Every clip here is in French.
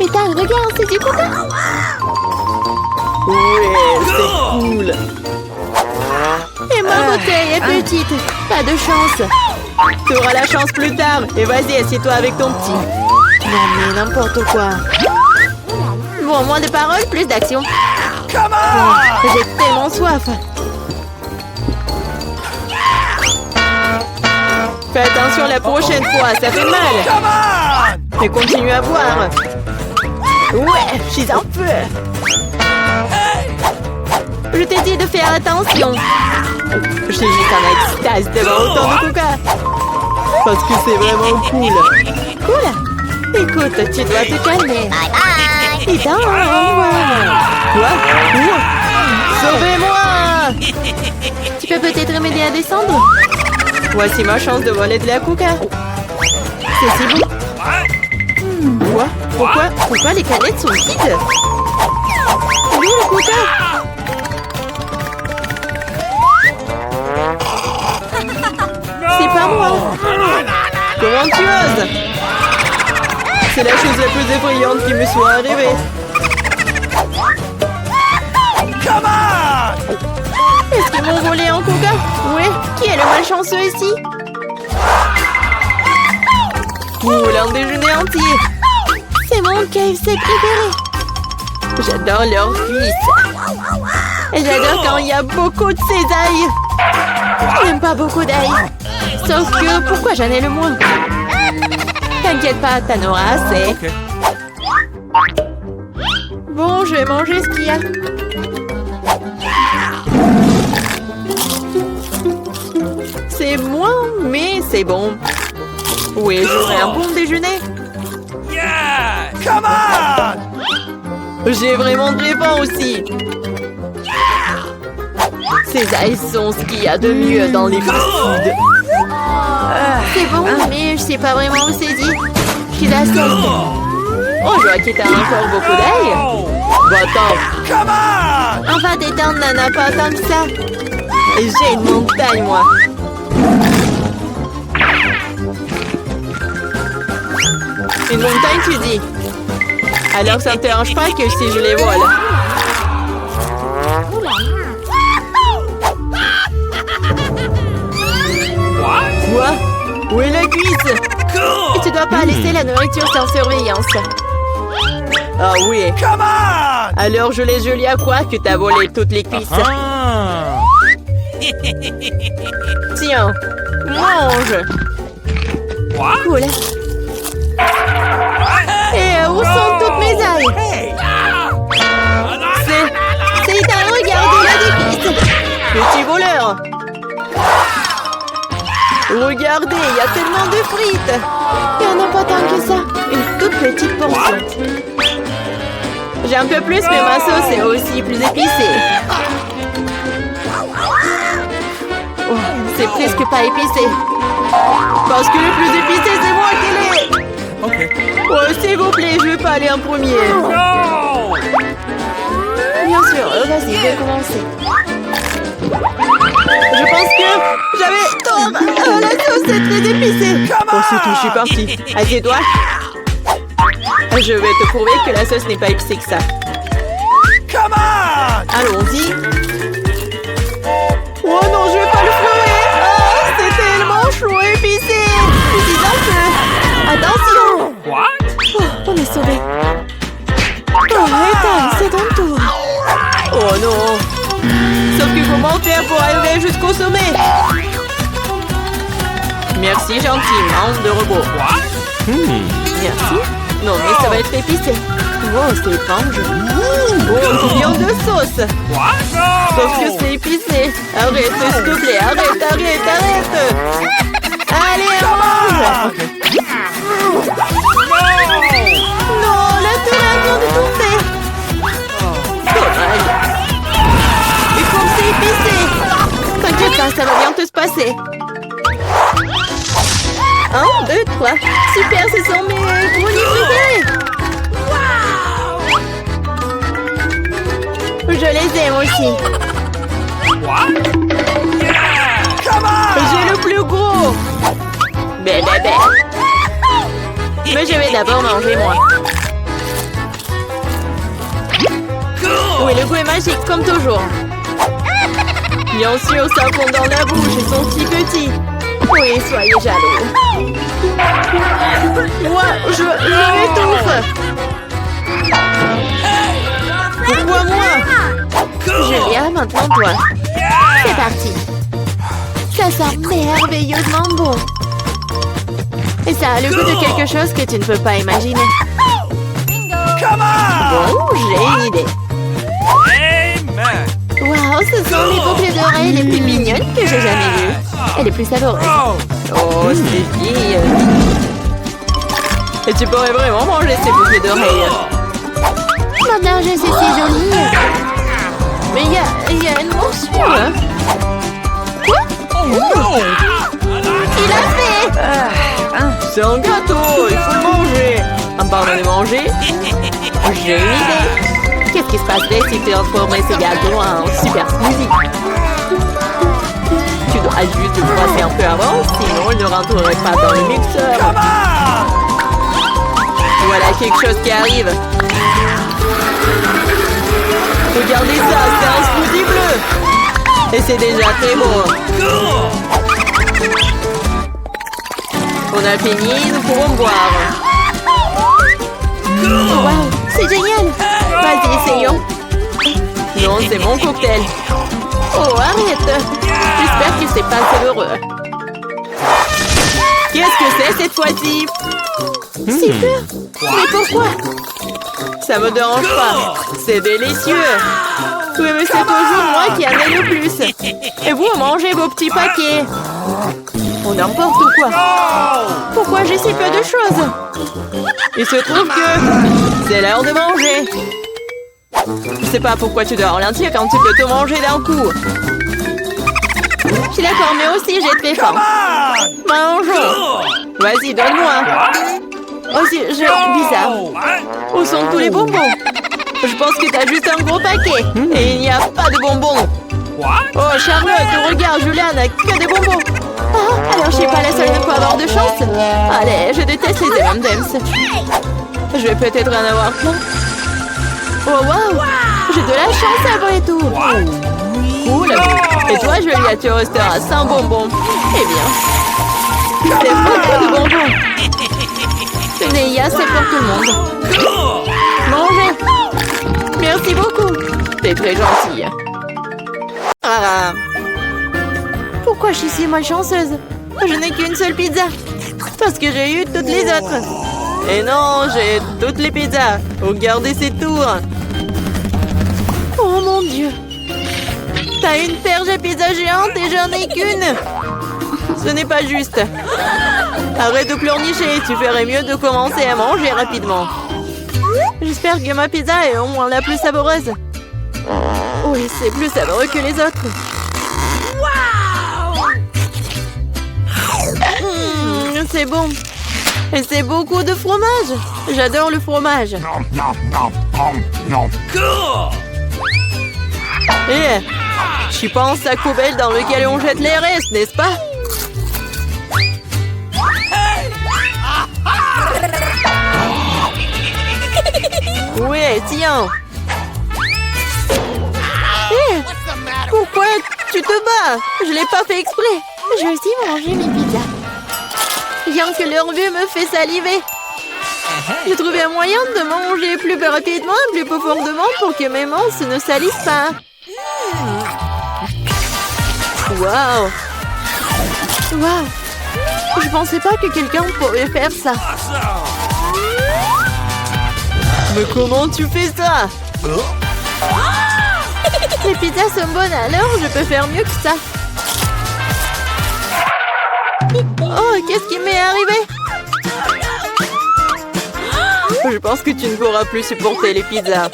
Ethan, regarde, c'est du coca. Ouais, c'est cool. Et ma bouteille est petite. Pas de chance. Tu auras la chance plus tard. Et vas-y, assieds-toi avec ton petit. Non mais n'importe quoi. Bon, moins de paroles, plus d'action. Oh, j'ai tellement soif. Fais attention la prochaine fois, ça fait mal. Et continue à boire. Ouais, je suis un peu. Je t'ai dit de faire attention. Je suis juste en extase devant autant de coca. Parce que c'est vraiment cool. Cool. Écoute, tu dois te calmer. Ethan, au revoir. Quoi? Sauvez-moi! Tu peux peut-être m'aider à descendre? Voici ma chance de voler de la coca. C'est si bon. Quoi? Pourquoi les canettes sont vides? Où est le coca? C'est pas moi. Comment tu oses? C'est la chose la plus effrayante qui me soit arrivée. Est-ce qu'ils m'ont volé en coca? Ouais. Qui est le malchanceux ici? L'un déjeuner entier. C'est mon KFC préféré. J'adore leurs cuisses. Et j'adore quand il y a beaucoup de cisailles. Je n'aime pas beaucoup d'ail. Sauf que, pourquoi j'en ai le moins? T'inquiète pas, t'en auras assez. Bon, je vais manger ce qu'il y a. C'est moins, mais c'est bon. Oui, j'aurai un bon déjeuner. Yeah! Come on! J'ai vraiment très faim aussi. Ces ailes sont ce qu'il y a de mieux dans les fast-foods. C'est bon, mais je sais pas vraiment où c'est dit. Je suis la seule. Oh, je vois que t'as encore beaucoup d'ail. Va-t'en. Come on! Enfin, détendre n'en a pas tant que ça. Et j'ai une montagne, moi. Une montagne, tu dis? Alors ça ne te dérange pas que si je les vole? Quoi? Où est la cuisse? Et tu dois pas laisser la nourriture sans surveillance. Ah oui. Come on! Alors je les Julie à quoi que t'as volé toutes les cuisses? Tiens, mange. Cool. Et où sont toutes mes ailes? C'est Ethan, regardez, il a des cuisses. Petit voleur! Regardez, il y a tellement de frites! Il y en a pas tant que ça. Une toute petite portion. J'ai un peu plus, mais ma sauce est aussi plus épicée. Oh, c'est presque pas épicé. Parce que le plus épicé, c'est moi qui l'ai! OK. Oh, s'il vous plaît, je vais pas aller en premier. No! Bien sûr, vas-y, je vais commencer. Je pense que j'avais tort. La sauce est très épicée. Oh, c'est tout, je suis partie. Assieds-toi. Je vais te prouver que la sauce n'est pas épicée que ça. Come on! Allons-y. Oh non, je vais pas le fleurer. Oh, c'est tellement chaud et épicé. Dis un peu. Attention. What? Oh, on est sauvés. Oh, Ethan, c'est ton tour. Oh non. Sauf que comment faire pour arriver jusqu'au sommet? Merci, gentil, membre de robot. Merci. Non, mais ça va être épicé. Oh, c'est étrange. Oh, million de sauce. What? Sauf que c'est épicé. Arrête, s'il te plaît. Arrête. Allez, mange. Non, la tourelle vient de tomber. Dommage. Et comme c'est épicé. T'inquiète pas, ça va bientôt se passer. 1, 2, 3. Super, ce sont mes brownies préférés. Je les aime aussi. What? Yeah! Come on! J'ai le plus gros. Bé. Mais je vais d'abord manger moi. Et le goût est magique, comme toujours. Bien sûr, ça fond dans la bouche, ils sont si petits. Oui, soyez jaloux. Moi, je m'étouffe. Pourquoi moi? Julia, maintenant toi. C'est parti. Ça sent merveilleusement bon. Et ça a le goût de quelque chose que tu ne peux pas imaginer. Come on! Bon, j'ai une idée. Amen! Waouh, ce sont les boucles d'oreilles les plus mignonnes que j'ai jamais vues. Et les plus savoureuses. Oh, c'est fille. Et tu pourrais vraiment manger ces boucles d'oreilles. Maintenant, je suis si jolie. Mais il y a une morsure. Quoi? Oh no! Il a fait. C'est un gâteau, il faut le manger. En parlant de manger, j'ai une idée. Qu'est-ce qui se passerait si tu transformais ce gâteau en super smoothie? Tu dois juste le brasser un peu avant, sinon il ne rentrerait pas dans le mixeur. Come on! Voilà quelque chose qui arrive. Regardez ça, c'est un smoothie bleu. Et c'est déjà très beau. On a fini, nous pourrons boire. Waouh, c'est génial. Vas-y, essayons. Non, c'est mon cocktail. Oh, arrête. J'espère que c'est pas savoureux. Qu'est-ce que c'est cette fois-ci? C'est pur. Mais pourquoi? Ça me dérange pas. C'est délicieux. Oui, mais c'est toujours moi qui en ai le plus. Et vous mangez vos petits paquets. Oh, n'importe quoi. Pourquoi j'ai si peu de choses? Il se trouve que c'est l'heure de manger. Je sais pas pourquoi tu dois ralentir quand tu peux tout manger d'un coup. Je suis d'accord, mais aussi j'ai très faim. Mangeons. Vas-y, donne-moi. Oh, c'est bizarre. Où sont tous les bonbons? Je pense que t'as juste un gros paquet. Et il n'y a pas de bonbons. Oh, Charlotte, regarde, Julia n'a que des bonbons. Ah, alors je suis pas la seule à ne pas avoir de chance. Allez, je déteste les M&M's. Je vais peut-être en avoir plein. Oh, waouh. J'ai de la chance après tout. Cool. Et toi, Julia, tu resteras sans bonbons. Eh bien, c'est beaucoup de bonbons. Tenez, il y a assez pour tout le monde. Mangez. Merci beaucoup. T'es très gentille. Ah. Pourquoi je suis si malchanceuse? Je n'ai qu'une seule pizza. Parce que j'ai eu toutes les autres. Et non, j'ai toutes les pizzas. Regardez ces tours. Oh mon Dieu. T'as une perche à pizza géante et j'en ai qu'une. Ce n'est pas juste. Arrête de pleurnicher. Tu ferais mieux de commencer à manger rapidement. J'espère que ma pizza est au moins la plus savoureuse. Oui, c'est plus savoureux que les autres. C'est bon. Et c'est beaucoup de fromage. J'adore le fromage. Eh, tu penses à poubelle dans lequel on jette les restes, n'est-ce pas? Oui, tiens. Eh, pourquoi tu te bats? Je l'ai pas fait exprès. Je vais aussi manger mes pizzas. Rien que leur vue me fait saliver. J'ai trouvé un moyen de manger plus rapidement et plus profondément pour que mes mains ne salissent pas. Waouh. Waouh. Je pensais pas que quelqu'un pourrait faire ça. Mais comment tu fais ça? Les pizzas sont bonnes, alors je peux faire mieux que ça. Oh, qu'est-ce qui m'est arrivé? Je pense que tu ne pourras plus supporter les pizzas.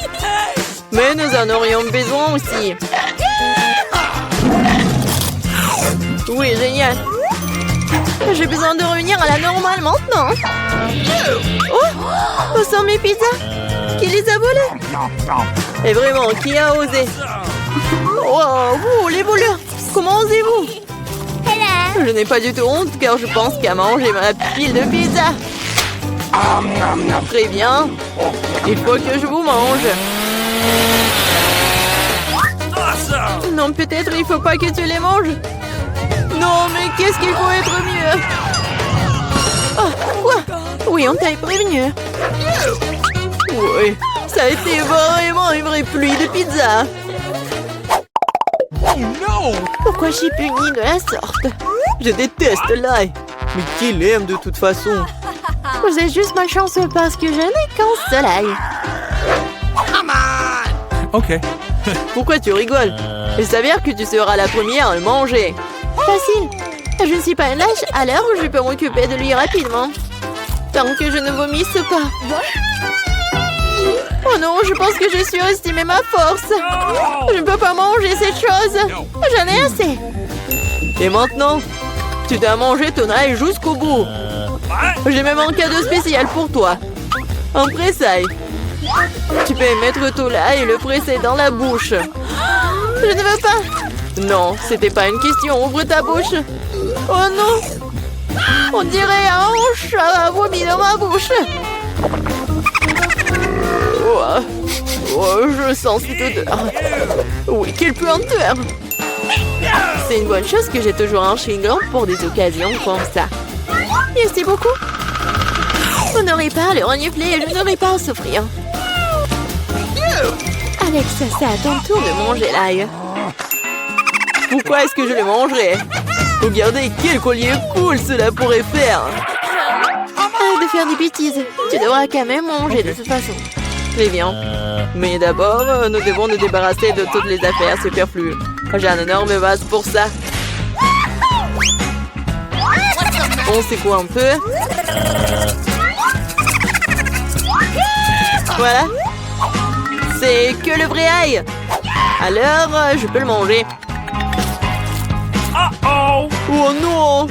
Mais nous en aurions besoin aussi. Oui, génial. J'ai besoin de revenir à la normale maintenant. Oh, où sont mes pizzas? Qui les a volées? Et vraiment, qui a osé? Oh, vous, les voleurs. Comment osez-vous? Je n'ai pas du tout honte car je pense qu'à manger ma pile de pizza. Très bien. Il faut que je vous mange. Awesome! Non, peut-être il faut pas que tu les manges. Non, mais qu'est-ce qu'il faut être mieux? Oh, quoi? Oui, on t'a prévenu. Oui, ça a été vraiment une vraie pluie de pizza. Oh no! Pourquoi je suis punie de la sorte? Je déteste l'ail. Mais qui l'aime de toute façon? Vous êtes juste malchanceux parce que je n'ai qu'un seul ail. Okay. Pourquoi tu rigoles? Il s'avère que tu seras la première à le manger. Facile. Je ne suis pas une lâche, alors je peux m'occuper de lui rapidement. Tant que je ne vomisse pas. Oh non, je pense que j'ai surestimé ma force. Je ne peux pas manger cette chose. J'en ai assez. Et maintenant, tu dois manger ton ail jusqu'au bout. J'ai même un cadeau spécial pour toi. Un pressail. Tu peux mettre ton ail et le presser dans la bouche. Je ne veux pas. Non, c'était pas une question. Ouvre ta bouche. Oh non. On dirait un chat a vomi dans ma bouche. Oh, je sens cette odeur. Oui, quelle puanteur. C'est une bonne chose que j'ai toujours un chewing-gum pour des occasions comme ça. Merci beaucoup. Vous n'aurez pas à le renifler et je n'aurai pas à souffrir. Alex, c'est à ton tour de manger l'ail. Pourquoi est-ce que je le mangerais? Regardez quel collier cool cela pourrait faire. Arrête de faire des bêtises. Tu devras quand même manger de toute façon. Très bien. Mais d'abord, nous devons nous débarrasser de toutes les affaires superflues. J'ai un énorme vase pour ça. On secoue un peu. Voilà. C'est que le vrai ail. Alors, je peux le manger. Uh-oh! Oh non!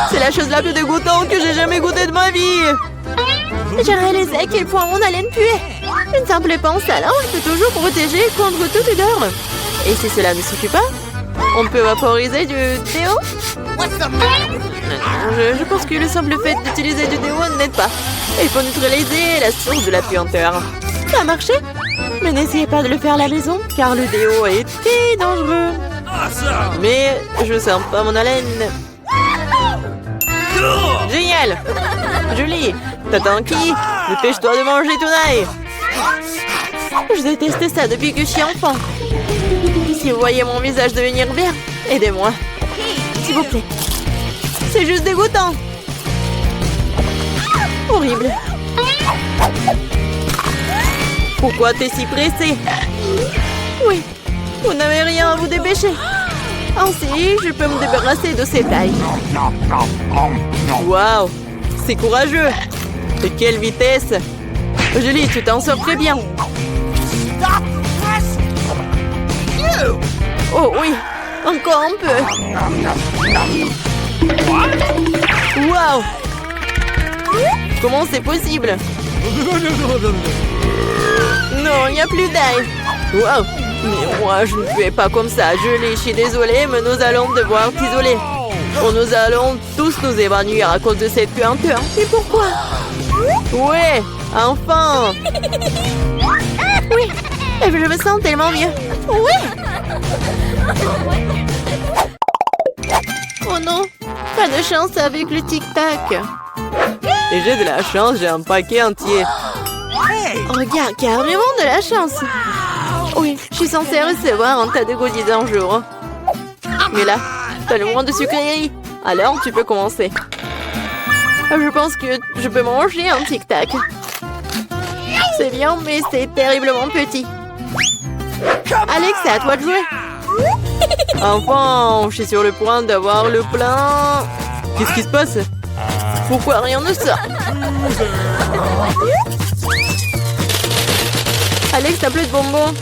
C'est la chose la plus dégoûtante que j'ai jamais goûtée de ma vie. J'ai réalisé à quel point mon haleine puait. Une simple pince à linge peut toujours protéger contre toute odeur. Et si cela ne suffit pas, on peut vaporiser du déo. Je pense que le simple fait d'utiliser du déo n'aide pas. Il faut neutraliser la source de la puanteur. Ça a marché? Mais n'essayez pas de le faire à la maison, car le déo est très dangereux. Awesome! Mais je sens pas mon haleine. Génial! Julie, t'attends qui? Dépêche-toi de manger ton ail. Je déteste ça depuis que je suis enfant. Si vous voyez mon visage devenir vert, aidez-moi. S'il vous plaît. C'est juste dégoûtant. Horrible. Pourquoi t'es si pressé? Oui, vous n'avez rien à vous dépêcher. Ainsi, je peux me débarrasser de ces tailles. Waouh, c'est courageux. De quelle vitesse. Julie, tu t'en sors très bien. Oh oui, encore un peu. Waouh. Comment c'est possible? Non, il n'y a plus d'ail. Waouh. Mais moi, je ne fais pas comme ça. Julie, je suis désolée, mais nous allons devoir t'isoler. Oh, nous allons tous nous évanouir à cause de cette puanteur. Et pourquoi? Ouais, enfin. Oui, je me sens tellement mieux. Oui. Oh non, pas de chance avec le tic-tac. Et j'ai de la chance, j'ai un paquet entier. Regarde, carrément de la chance. Oui, je suis censée recevoir un tas de goodies un jour. Mais là, t'as le moins de sucreries. Alors, tu peux commencer. Je pense que je peux manger un tic-tac. C'est bien, mais c'est terriblement petit. Alex, c'est à toi de jouer. Enfin, je suis sur le point d'avoir le plein. Qu'est-ce qui se passe? Pourquoi rien ne sort? Alex, t'as plus de bonbons.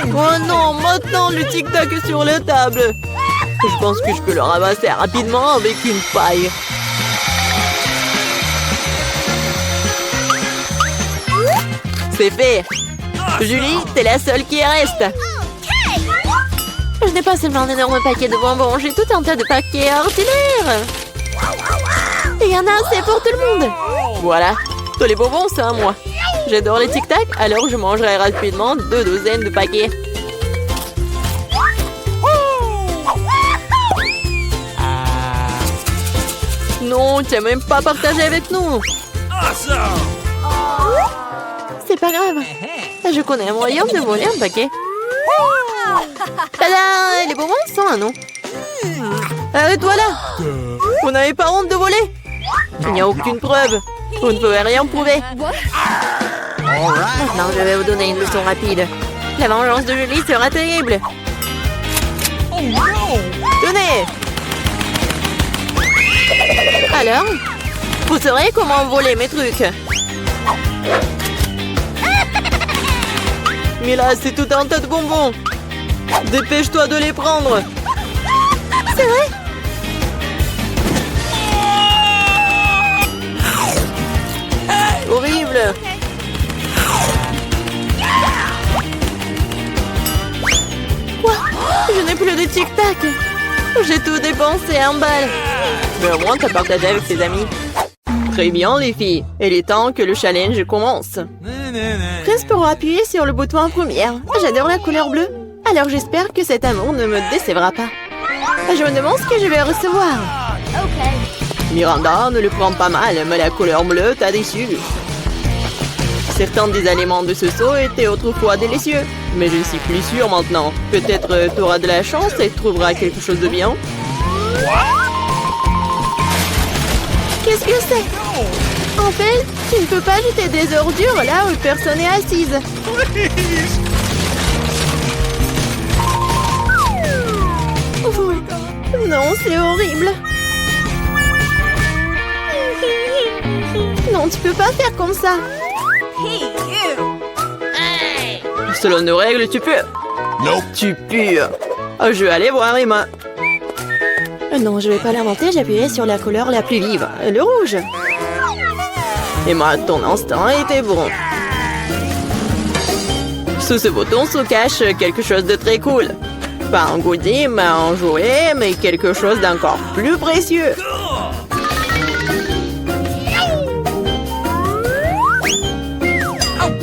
Oh non, maintenant le tic-tac est sur la table. Je pense que je peux le ramasser rapidement avec une paille. C'est fait. Julie, t'es la seule qui reste. Je n'ai pas seulement un énorme paquet de bonbons, j'ai tout un tas de paquets ordinaires. Et il y en a assez pour tout le monde. Voilà, tous les bonbons, c'est à moi. J'adore les tic-tac, alors je mangerai rapidement 2 douzaines de paquets. Non, tu n'as même pas partagé avec nous. C'est pas grave. Je connais un moyen de voler un paquet. Tada! Les bonbons sont un nom. Arrête-toi là! Vous n'avez pas honte de voler? Il n'y a aucune preuve. Vous ne pouvez rien prouver. Maintenant, je vais vous donner une leçon rapide. La vengeance de Julie sera terrible. Tenez! Alors? Vous saurez comment voler mes trucs. Mais là, c'est tout un tas de bonbons. Dépêche-toi de les prendre. C'est vrai? Horrible. Quoi? Je n'ai plus de tic-tac. J'ai tout dépensé en balles. Mais au moins, t'as partagé avec tes amis. Très bien, les filles. Il est temps que le challenge commence. Presse pour appuyer sur le bouton en première. J'adore la couleur bleue. Alors j'espère que cet amour ne me décevra pas. Je me demande ce que je vais recevoir. Miranda, ne le prends pas mal, mais la couleur bleue t'a déçu. Certains des aliments de ce seau étaient autrefois délicieux. Mais je ne suis plus sûre maintenant. Peut-être tu auras de la chance et trouveras quelque chose de bien. Qu'est-ce que c'est? En fait, tu ne peux pas jeter des ordures là où personne n'est assise. Oh, non, c'est horrible. Non, tu peux pas faire comme ça. Selon nos règles, tu peux. Nope. Tu pues. Oh, je vais aller voir Emma. Non, je vais pas l'inventer, j'appuyais sur la couleur la plus vive, le rouge. Emma, ton instinct était bon. Sous ce bouton se cache quelque chose de très cool. Pas un goodie, mais un jouet, mais quelque chose d'encore plus précieux.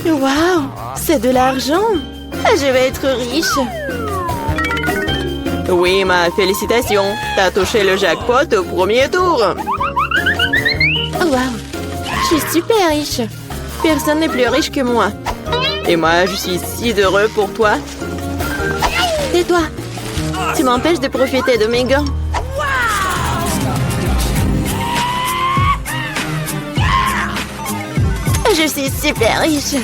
Waouh, c'est de l'argent. Je vais être riche. Oui, ma félicitations. T'as touché le jackpot au premier tour. Oh, waouh, je suis super riche. Personne n'est plus riche que moi. Et moi, je suis si heureux pour toi. Tais-toi. Tu m'empêches de profiter de mes gants. Je suis super riche.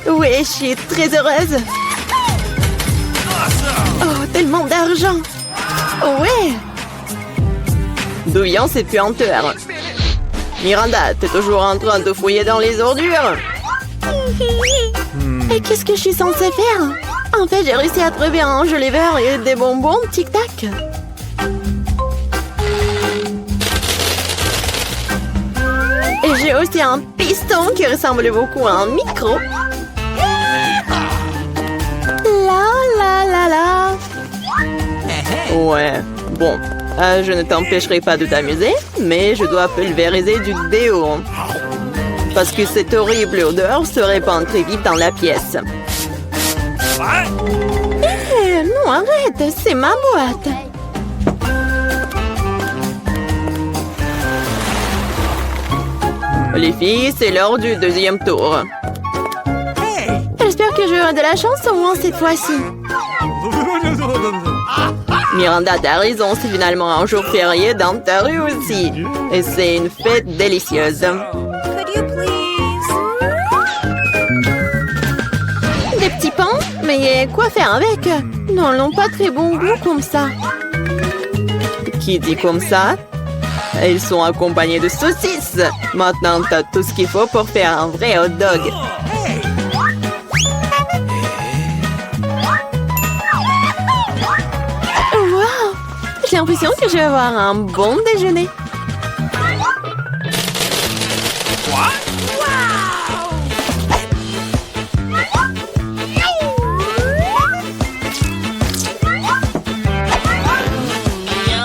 Oui, je suis très heureuse. Oh, tellement d'argent. Oh, ouais. D'où vient cette puanteur? Miranda, t'es toujours en train de fouiller dans les ordures. Et qu'est-ce que je suis censée faire? En fait, j'ai réussi à trouver un joli verre et des bonbons tic-tac. Et j'ai aussi un piston qui ressemble beaucoup à un micro. La la la la. Ouais, bon, je ne t'empêcherai pas de t'amuser, mais je dois pulvériser du déo. Parce que cette horrible odeur se répand très vite dans la pièce. Non, arrête, c'est ma boîte. Les filles, c'est l'heure du deuxième tour. J'espère que j'aurai de la chance au moins cette fois-ci. Miranda, t'as raison, c'est finalement un jour férié dans ta rue aussi. Et c'est une fête délicieuse. Des petits pains? Mais quoi faire avec? Non, ils n'ont pas très bon goût comme ça. Qui dit comme ça? Ils sont accompagnés de saucisses. Maintenant, t'as tout ce qu'il faut pour faire un vrai hot dog. Wow! J'ai l'impression que je vais avoir un bon déjeuner.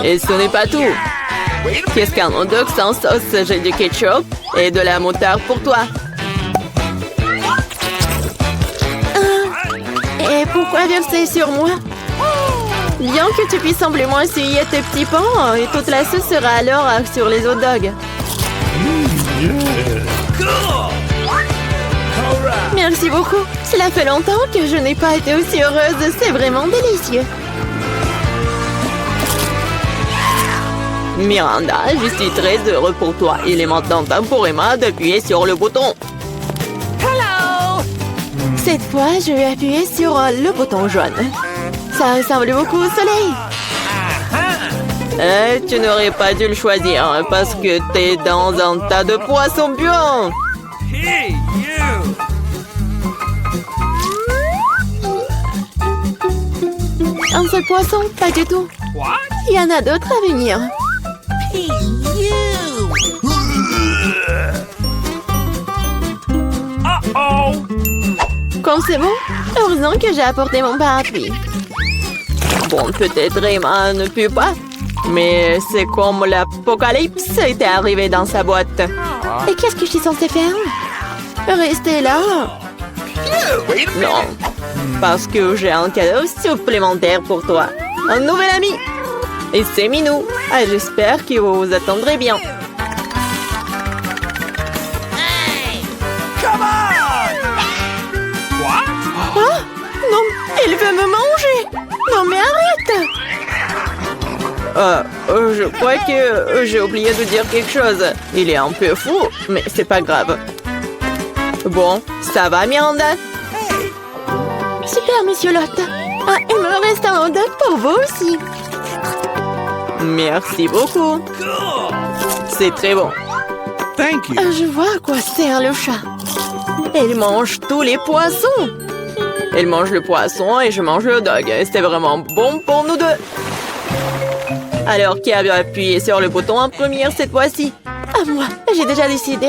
Et ce n'est pas tout. Qu'est-ce qu'un hot dog sans sauce? J'ai du ketchup et de la moutarde pour toi. Et pourquoi verser sur moi? Bien que tu puisses simplement essuyer tes petits pains et toute la sauce sera alors sur les hot dogs. Merci beaucoup. Cela fait longtemps que je n'ai pas été aussi heureuse. C'est vraiment délicieux. Miranda, je suis très heureux pour toi. Il est maintenant temps pour Emma d'appuyer sur le bouton. Cette fois, je vais appuyer sur le bouton jaune. Ça ressemble beaucoup au soleil. Tu n'aurais pas dû le choisir parce que t'es dans un tas de poissons puants. Hey, you! Un seul poisson? Pas du tout. What? Il y en a d'autres à venir. Uh-oh! Comme c'est bon, heureusement que j'ai apporté mon parapluie. Bon, peut-être Emma ne pue pas, mais c'est comme l'apocalypse était arrivé dans sa boîte. Et qu'est-ce que je suis censée faire? Rester là? Non, parce que j'ai un cadeau supplémentaire pour toi. Un nouvel ami. Et c'est Minou. Ah, j'espère que vous vous attendrez bien. Come on! What? Ah! Non, elle veut me manger! Non mais arrête! Je crois que j'ai oublié de dire quelque chose. Il est un peu fou, mais c'est pas grave. Bon, ça va, Miranda? Super, Monsieur Lot. Ah, il me reste un hot dog pour vous aussi. Merci beaucoup. C'est très bon. Thank you. Je vois à quoi sert le chat. Elle mange tous les poissons. Elle mange le poisson et je mange le hot dog. C'était vraiment bon pour nous deux. Alors, qui a bien appuyé sur le bouton en première cette fois-ci? À moi, j'ai déjà décidé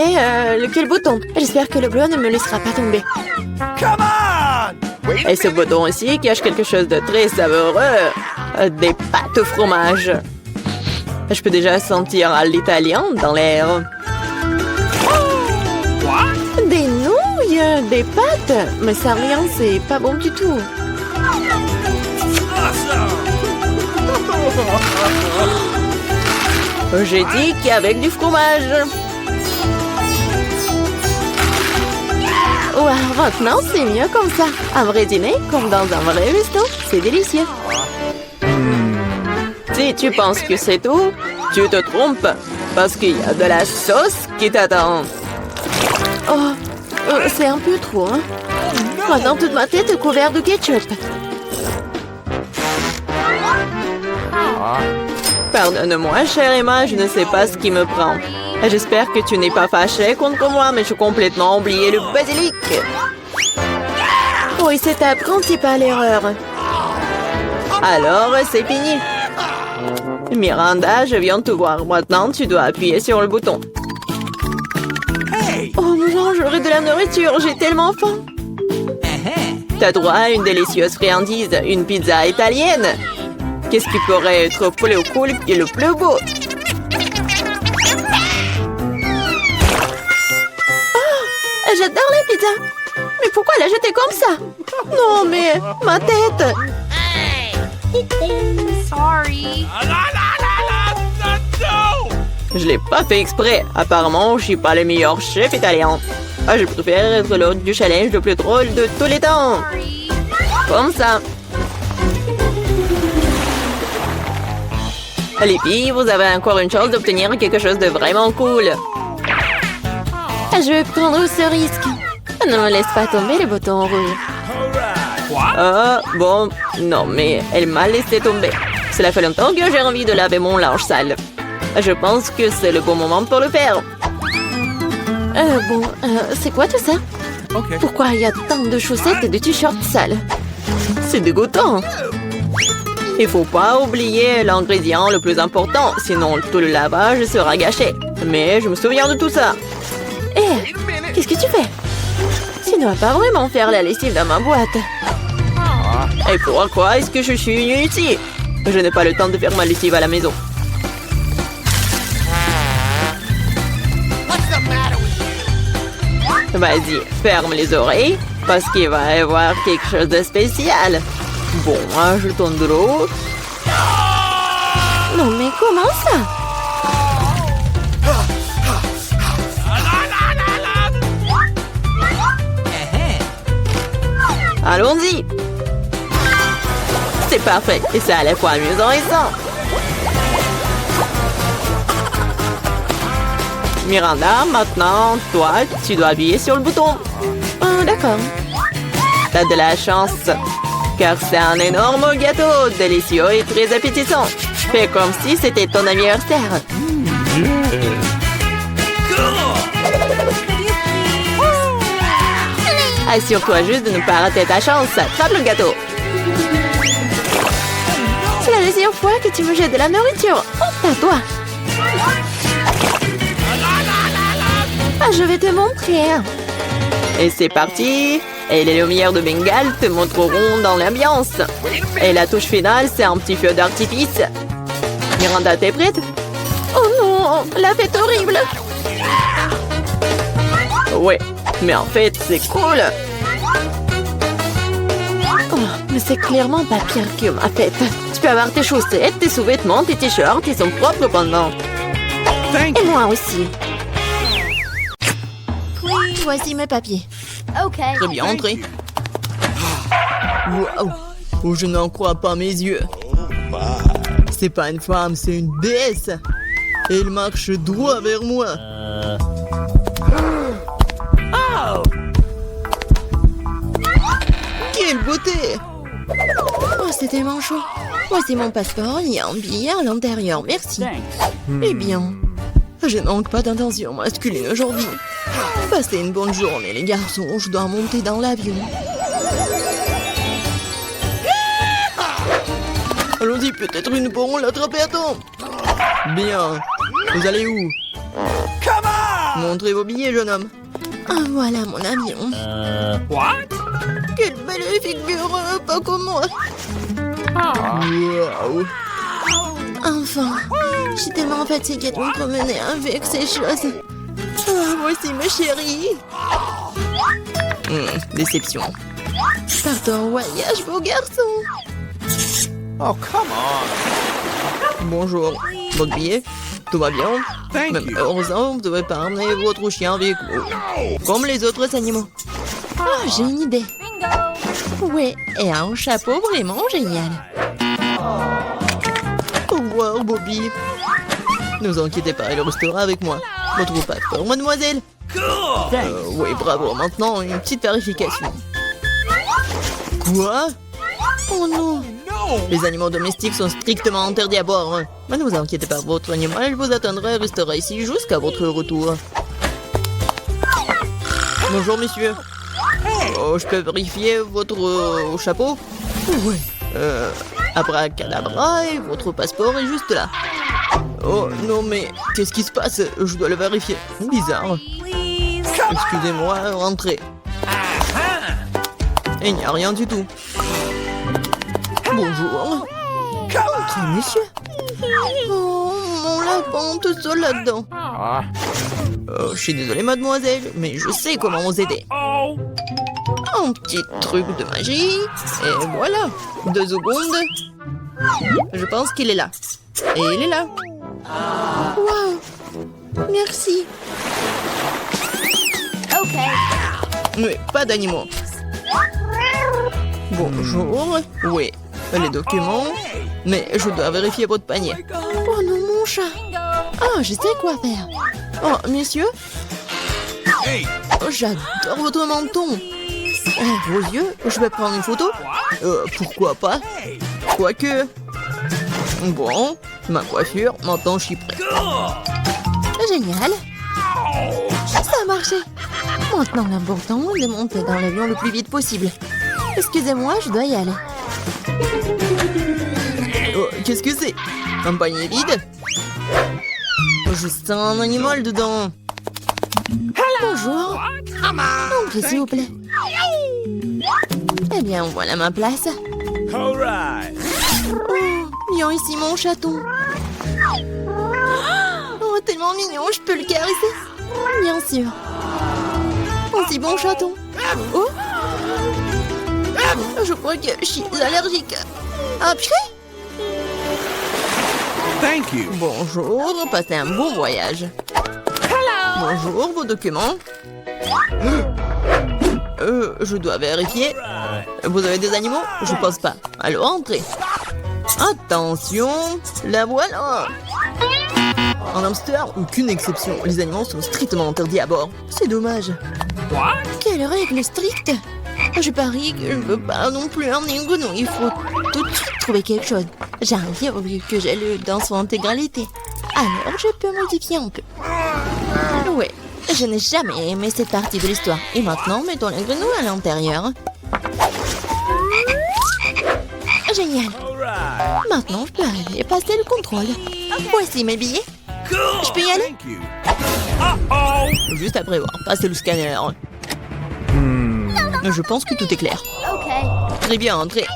lequel bouton. J'espère que le bleu ne me laissera pas tomber. Come on! Et ce bouton aussi cache quelque chose de très savoureux. Des pâtes au fromage. Je peux déjà sentir l'italien dans l'air. What? Des nouilles, des pâtes. Mais ça rien, c'est pas bon du tout. Awesome! J'ai dit qu'avec du fromage. Ouah, maintenant c'est mieux comme ça. Un vrai dîner, comme dans un vrai resto. C'est délicieux. Si tu penses que c'est tout, tu te trompes. Parce qu'il y a de la sauce qui t'attend. Oh, c'est un peu trop, hein. Maintenant toute ma tête est couverte de ketchup. Pardonne-moi, chère Emma, je ne sais pas ce qui me prend. J'espère que tu n'es pas fâchée contre moi, mais j'ai complètement oublié le basilic. Oui, c'est ta principale erreur. Alors, c'est fini. Miranda, je viens de te voir. Maintenant, tu dois appuyer sur le bouton. Hey! Oh non, j'aurai de la nourriture, j'ai tellement faim. T'as droit à une délicieuse friandise, une pizza italienne. Qu'est-ce qui pourrait être plus cool et le plus beau? J'adore la pizza. Mais pourquoi la jeter comme ça? Non, mais ma tête. Sorry. No! Je l'ai pas fait exprès. Apparemment, je suis pas le meilleur chef italien. Ah, je préfère être l'hôte du challenge le plus drôle de tous les temps. Comme ça. Les filles, vous avez encore une chance d'obtenir quelque chose de vraiment cool. Je vais prendre ce risque. Ne laisse pas tomber le bouton rouge. What? Ah, bon, non, mais elle m'a laissé tomber. Cela fait longtemps que j'ai envie de laver mon linge sale. Je pense que c'est le bon moment pour le faire. C'est quoi tout ça? Okay. Pourquoi il y a tant de chaussettes et de t-shirts sales? C'est dégoûtant. Il faut pas oublier l'ingrédient le plus important, sinon tout le lavage sera gâché. Mais je me souviens de tout ça. Hé, qu'est-ce que tu fais? Tu ne vas pas vraiment faire la lessive dans ma boîte. Et pourquoi est-ce que je suis venue ici? Je n'ai pas le temps de faire ma lessive à la maison. What's the matter with you? Vas-y, ferme les oreilles, parce qu'il va y avoir quelque chose de spécial. Bon, un jeton de l'eau. Non mais comment ça? Allons-y. C'est parfait et c'est à la fois amusant et sain. Miranda, maintenant, toi, tu dois appuyer sur le bouton. D'accord. T'as de la chance, car c'est un énorme gâteau, délicieux et très appétissant. Fais comme si c'était ton anniversaire. Assure-toi juste de ne pas rater ta chance. Attrape le gâteau. C'est la deuxième fois que tu me jettes de la nourriture. Honte à toi. Ah, je vais te montrer. Et c'est parti. Et les lumières de Bengale te montreront dans l'ambiance. Et la touche finale, c'est un petit feu d'artifice. Miranda, t'es prête? Oh non, la fête horrible. Ouais, mais en fait, c'est cool. Oh, mais c'est clairement pas pire que ma fête. Tu peux avoir tes chaussettes, tes sous-vêtements, tes t-shirts, ils sont propres pendant. Thank Et you. moi aussi. Voici mes papiers. Très bien, entrez. Waouh! Oh, je n'en crois pas mes yeux. C'est pas une femme, c'est une déesse. Et elle marche droit vers moi. Quelle beauté! Oh, c'est tellement chaud. Voici mon passeport, il y a un billet à l'intérieur, merci. Eh bien, je ne manque pas d'intention masculine aujourd'hui. Passez une bonne journée, les garçons. Je dois monter dans l'avion. Allons-y, peut-être nous pourrons l'attraper à temps. Bien. Vous allez où? Come on! Montrez vos billets, jeune homme. Ah, voilà mon avion. What? Quelle belle figure, pas comme moi. Waouh. Enfin, je suis tellement fatiguée de me promener avec ces choses. Ah, voici ma chérie. Déception. Partons en voyage, beau garçon. Oh, come on. Bonjour. Votre billet? Tout va bien? Thank Même you. heureusement, vous ne devez pas emmener votre chien avec vous. Comme les autres animaux. Ah, j'ai une idée. Ouais, et un chapeau vraiment génial. Au revoir, Bobby. Ne vous inquiétez pas, il restera avec moi. Votre passeport, mademoiselle. Cool. Oui, bravo. Maintenant, une petite vérification. Quoi? Oh non. No. Les animaux domestiques sont strictement interdits à bord. Mais ne vous inquiétez pas, votre animal vous attendra et restera ici jusqu'à votre retour. Bonjour, monsieur. Oh, je peux vérifier votre chapeau? Oui. Abracadabra, et votre passeport est juste là. Oh, non, mais qu'est-ce qui se passe? Je dois le vérifier. Bizarre. Excusez-moi, rentrez. Et il n'y a rien du tout. Bonjour. Entrez, monsieur. Oh, mon lapin, tout seul là-dedans. Je suis désolé, mademoiselle, mais je sais comment vous aider. Oh. Un petit truc de magie. Et voilà. 2 secondes. Je pense qu'il est là. Et il est là. Waouh. Merci. Mais pas d'animaux. Bonjour. Oui. Les documents. Mais je dois vérifier votre panier. Oh non, mon chat. Ah, je sais quoi faire. Oh, messieurs. Hey. Oh, j'adore votre menton. Vos yeux, je vais prendre une photo. Pourquoi pas? Quoique. Bon, ma coiffure, maintenant je suis prêt. Génial. Ça a marché. Maintenant, l'important est de monter dans l'avion le plus vite possible. Excusez-moi, je dois y aller. Oh, qu'est-ce que c'est? Un panier vide? Je sens un animal dedans. Bonjour. Entrez, s'il vous plaît. Eh bien, voilà ma place. All right. Oh, viens ici, mon chaton. Oh, tellement mignon, je peux le caresser. Bien sûr. Oh, si bon chaton. Oh, je crois que je suis allergique. Ah, purée. Thank you. Bonjour, passez un bon voyage. Bonjour, vos documents. Je dois vérifier. Vous avez des animaux? Je pense pas. Alors, entrez. Attention, la voilà. En hamster, aucune exception. Les animaux sont strictement interdits à bord. C'est dommage. Quelle règle stricte! Je parie que je ne peux pas non plus emmener une grenouille. Il faut tout de suite trouver quelque chose. J'arrive vu que j'ai lu dans son intégralité. Alors, je peux modifier un peu. Ouais, je n'ai jamais aimé cette partie de l'histoire. Et maintenant, mettons la grenouille à l'intérieur. Génial. Maintenant, je peux aller et passer le contrôle. Voici mes billets. Je peux y aller? Thank you. Juste après avoir passé le scanner. Je pense que tout est clair. Très bien, entrez.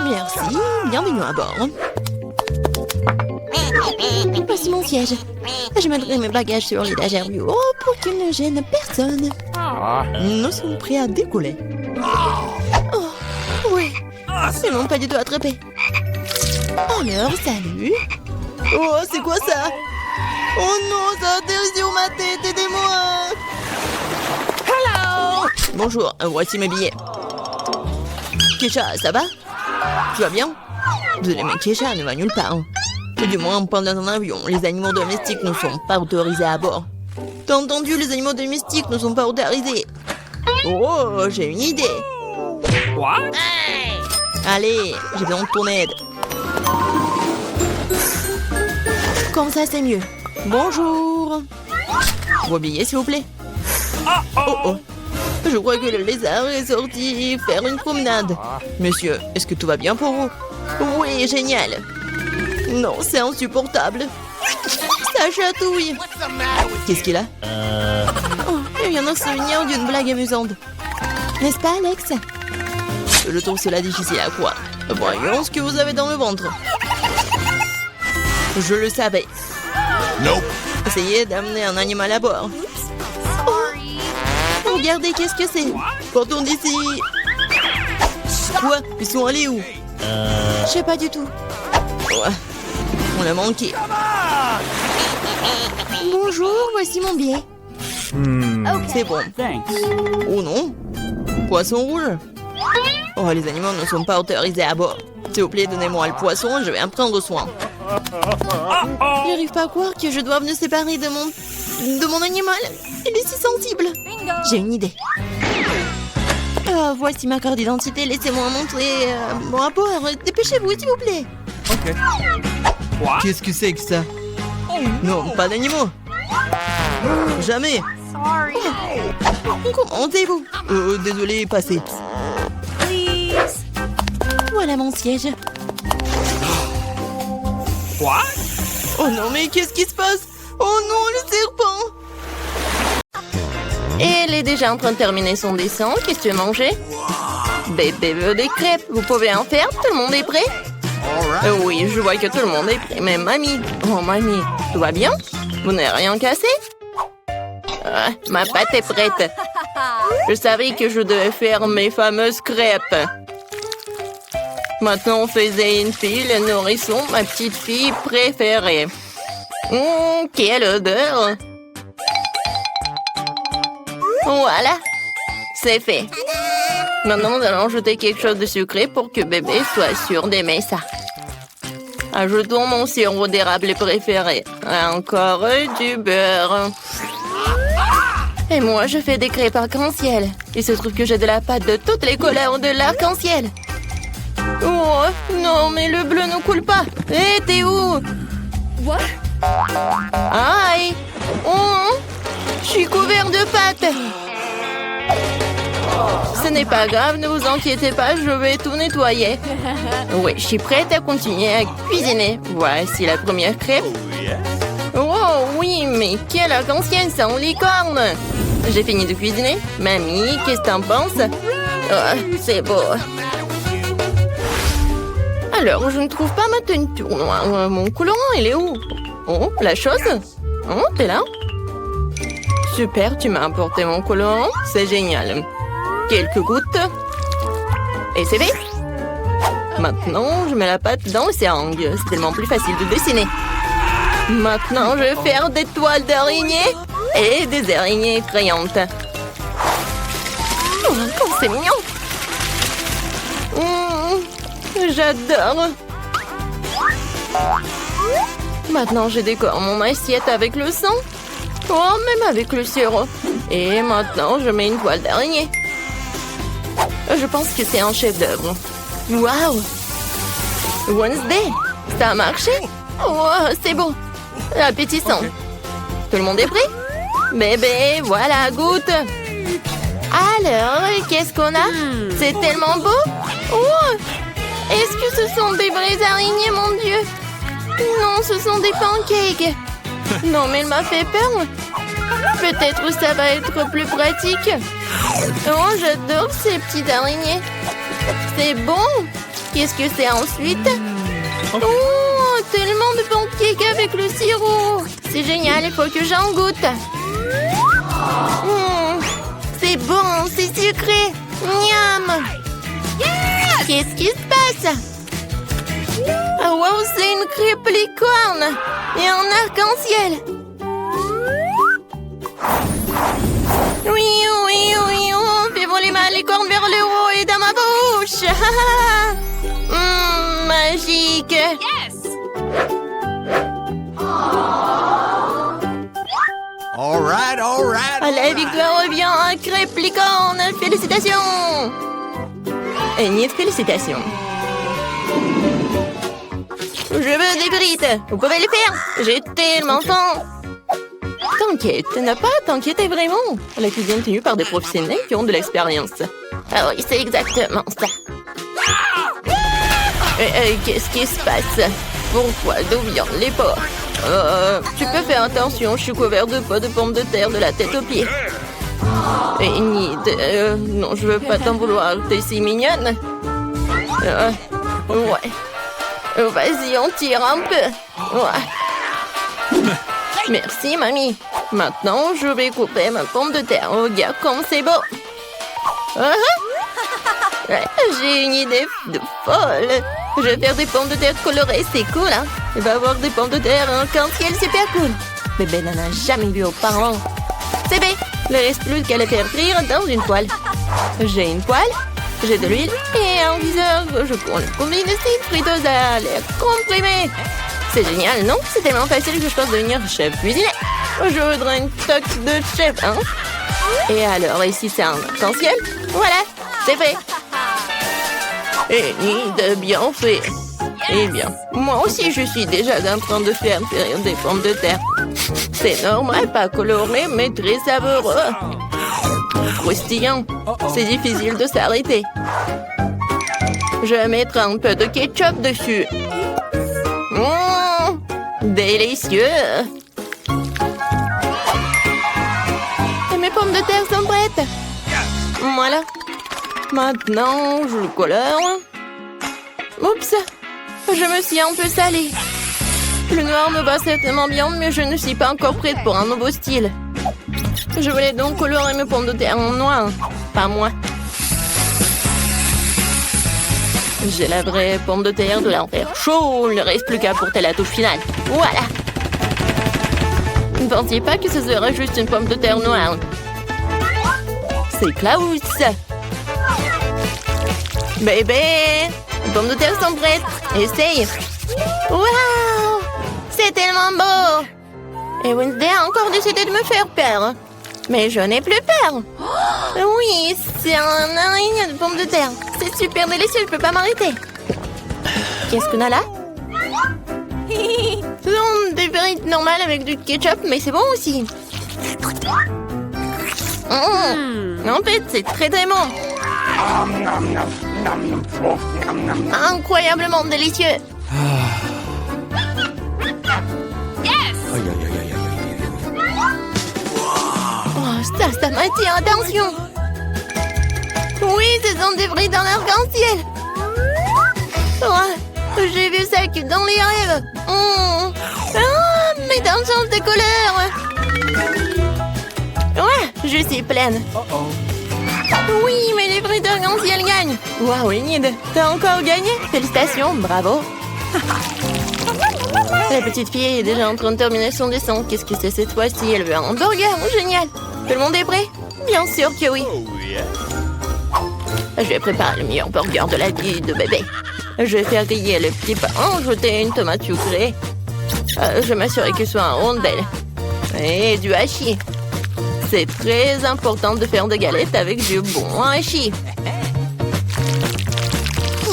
Merci, bienvenue à bord. Voici mon siège. Je mettrai mes bagages sur l'étagère du haut pour qu'ils ne gênent personne. Nous sommes prêts à décoller. Oh, oui. Ils n'ont pas du tout attrapé. Alors, salut. Oh, c'est quoi ça? Oh non, ça atterrit sur ma tête, aidez-moi. Hello. Bonjour, voici mes billets. Kesha, ça va? Tu vas bien? Désolé, mais Kesha ne va nulle part. Du moins, pendant un avion, les animaux domestiques ne sont pas autorisés à bord. T'as entendu, les animaux domestiques ne sont pas autorisés. Oh, j'ai une idée. What? Allez, j'ai besoin de ton aide. Comme ça, c'est mieux. Bonjour. Vos billets, s'il vous plaît. Oh oh. Je crois que le lézard est sorti faire une promenade. Monsieur, est-ce que tout va bien pour vous? Oui, génial. Non, c'est insupportable. Ça chatouille. Qu'est-ce qu'il a? Oh, il vient de se souvenir d'une blague amusante. N'est-ce pas, Alex? Je trouve cela difficile à croire. Voyons ce que vous avez dans le ventre. Je le savais. Nope. Essayez d'amener un animal à bord. Oh, regardez, qu'est-ce que c'est? Partons d'ici. Quoi? Ils sont allés où? Je sais pas du tout. Ouais. On l'a manqué. Bonjour, voici mon billet. C'est bon. Thanks. Oh non. Poisson rouge. Oh, les animaux ne sont pas autorisés à bord. S'il vous plaît, donnez-moi le poisson, je vais en prendre soin. J'arrive pas à croire que je doive me séparer de mon animal. Il est si sensible. J'ai une idée. Voici ma carte d'identité. Laissez-moi montrer mon rapport. Dépêchez-vous, s'il vous plaît. Okay. What? Qu'est-ce que c'est que ça? Non, pas d'animaux. Jamais. Comment osez-vous? Désolé, passez. Voilà mon siège. What? Oh non, mais qu'est-ce qui se passe? Oh non, le serpent! Elle est déjà en train de terminer son dessin. Qu'est-ce que tu veux manger? Bébé veut des crêpes. Vous pouvez en faire? Tout le monde est prêt? Oui, je vois que tout le monde est prêt. Mais mamie, oh mamie, tout va bien? Vous n'avez rien cassé? Ma pâte est prête. Je savais que je devais faire mes fameuses crêpes. Maintenant, faisait une fille, le nourrisson, ma petite fille préférée. Quelle odeur! Voilà, c'est fait. Maintenant, nous allons ajouter quelque chose de sucré pour que bébé soit sûr d'aimer ça. Ajoutons mon sirop d'érable préféré. Encore du beurre. Et moi, je fais des crêpes arc-en-ciel. Il se trouve que j'ai de la pâte de toutes les couleurs de l'arc-en-ciel. Oh, non, mais le bleu ne coule pas. Hé, t'es où? What? Aïe! Oh, je suis couvert de pâte. Ce n'est pas grave, ne vous inquiétez pas, je vais tout nettoyer. Oui, je suis prête à continuer à cuisiner. Voici la première crêpe. Oh oui, mais quelle arc-en-ciel sans licorne! J'ai fini de cuisiner. Mamie, qu'est-ce que t'en penses? Oh, c'est beau. Alors, je ne trouve pas ma teinture noire. Mon colorant, il est où? Oh, la chose? Oh, t'es là? Super, tu m'as apporté mon colorant. C'est génial. Quelques gouttes. Et c'est fait. Maintenant, je mets la pâte dans le seringue. C'est tellement plus facile de dessiner. Maintenant, je vais faire des toiles d'araignées et des araignées effrayantes. C'est mignon. J'adore. Maintenant, je décore mon assiette avec le sang. Oh, même avec le sirop. Et maintenant, je mets une toile d'araignée. Je pense que c'est un chef-d'œuvre. Waouh! Wednesday, ça a marché? Oh, c'est bon. Appétissant. Tout le monde est prêt? Bébé, voilà, goûte. Alors, qu'est-ce qu'on a? C'est tellement beau. Oh! Est-ce que ce sont des vraies araignées, mon Dieu? Non, ce sont des pancakes. Non, mais il m'a fait peur. Peut-être ça va être plus pratique. Oh, j'adore ces petites araignées. C'est bon. Qu'est-ce que c'est ensuite? Oh, tellement de pancakes avec le sirop. C'est génial, il faut que j'en goûte. C'est bon, c'est sucré. Miam. Qu'est-ce qui se passe? Oh, wow, c'est une crêpe licorne et un arc-en-ciel. Oui, oui, oui, on fait voler ma licorne vers le haut et dans ma bouche. Magique. Yes! All right, all right. La victoire revient à crêpe licorne. Félicitations. Une félicitations. Je veux des frites. Vous pouvez les faire. J'ai tellement faim. T'inquiète, n'a pas à t'inquiéter vraiment. La cuisine est tenue par des professionnels qui ont de l'expérience. Ah oui, c'est exactement ça. Qu'est-ce qui se passe? Pourquoi? D'où viennent les porcs? Tu peux faire attention, je suis couvert de pots de pommes de terre de la tête aux pieds. Non, je veux pas t'en vouloir, t'es si mignonne. Ouais. Vas-y, on tire un peu. Ouais. Merci, mamie. Maintenant, je vais couper ma pomme de terre. Regarde comme c'est beau. J'ai une idée de folle. Je vais faire des pommes de terre colorées, c'est cool, hein? Il va y avoir des pommes de terre en arc-en-ciel, super cool. Bébé n'en a jamais vu auparavant. C'est bien. Il ne reste plus qu'à les faire frire dans une poêle. J'ai une poêle, j'ai de l'huile et un viseur. Je prends une combine de friteuse à l'air comprimé. C'est génial, non? C'est tellement facile que je pense devenir chef cuisinier. Je voudrais une toque de chef, hein? Et alors, ici, c'est un arc-en-ciel. Voilà, c'est fait. Et ni de bien fait. Eh bien, moi aussi, je suis déjà en train de faire frire des pommes de terre. C'est normal, pas coloré, mais très savoureux. Croustillant. C'est difficile de s'arrêter. Je vais mettre un peu de ketchup dessus. Délicieux. Et mes pommes de terre sont prêtes. Voilà. Maintenant, je le colore. Oups, je me suis un peu salée. Le noir me va certainement bien, mais je ne suis pas encore prête pour un nouveau style. Je voulais donc colorer mes pommes de terre en noir. Pas moi. J'ai la vraie pomme de terre de l'enfer chaud. Il ne reste plus qu'à porter la touche finale. Voilà. Ne pensiez pas que ce serait juste une pomme de terre noire. C'est Klaus. Bébé, les pommes de terre sont prêtes. Essaye. Waouh, c'est tellement beau. Et Wednesday a encore décidé de me faire peur. Mais je n'ai plus peur. Oui, c'est un araignée de pommes de terre. C'est super délicieux, je peux pas m'arrêter. Qu'est-ce qu'on a là? Ce sont des frites normales avec du ketchup, mais c'est bon aussi. En fait, c'est très très bon. Incroyablement délicieux. Oh, ça m'attire, attention. Oui, ce sont des frites en arc-en-ciel. Oh, j'ai vu ça que dans les rêves. Mais dans le sens de couleur. Ouais, je suis pleine. Oui, mais les frites arc-en-ciel gagnent. Waouh, Enid, t'as encore gagné? Félicitations, bravo. La petite fille est déjà en train de terminer son dessin. Qu'est-ce que c'est cette fois-ci? Elle veut un hamburger, génial. Tout le monde est prêt? Bien sûr que oui. Je vais préparer le meilleur burger de la vie de bébé. Je vais faire griller le petit pain, ajouter une tomate sucrée. Je vais m'assurer qu'il soit en rondelle. Et du hachis. C'est très important de faire des galettes avec du bon hachis.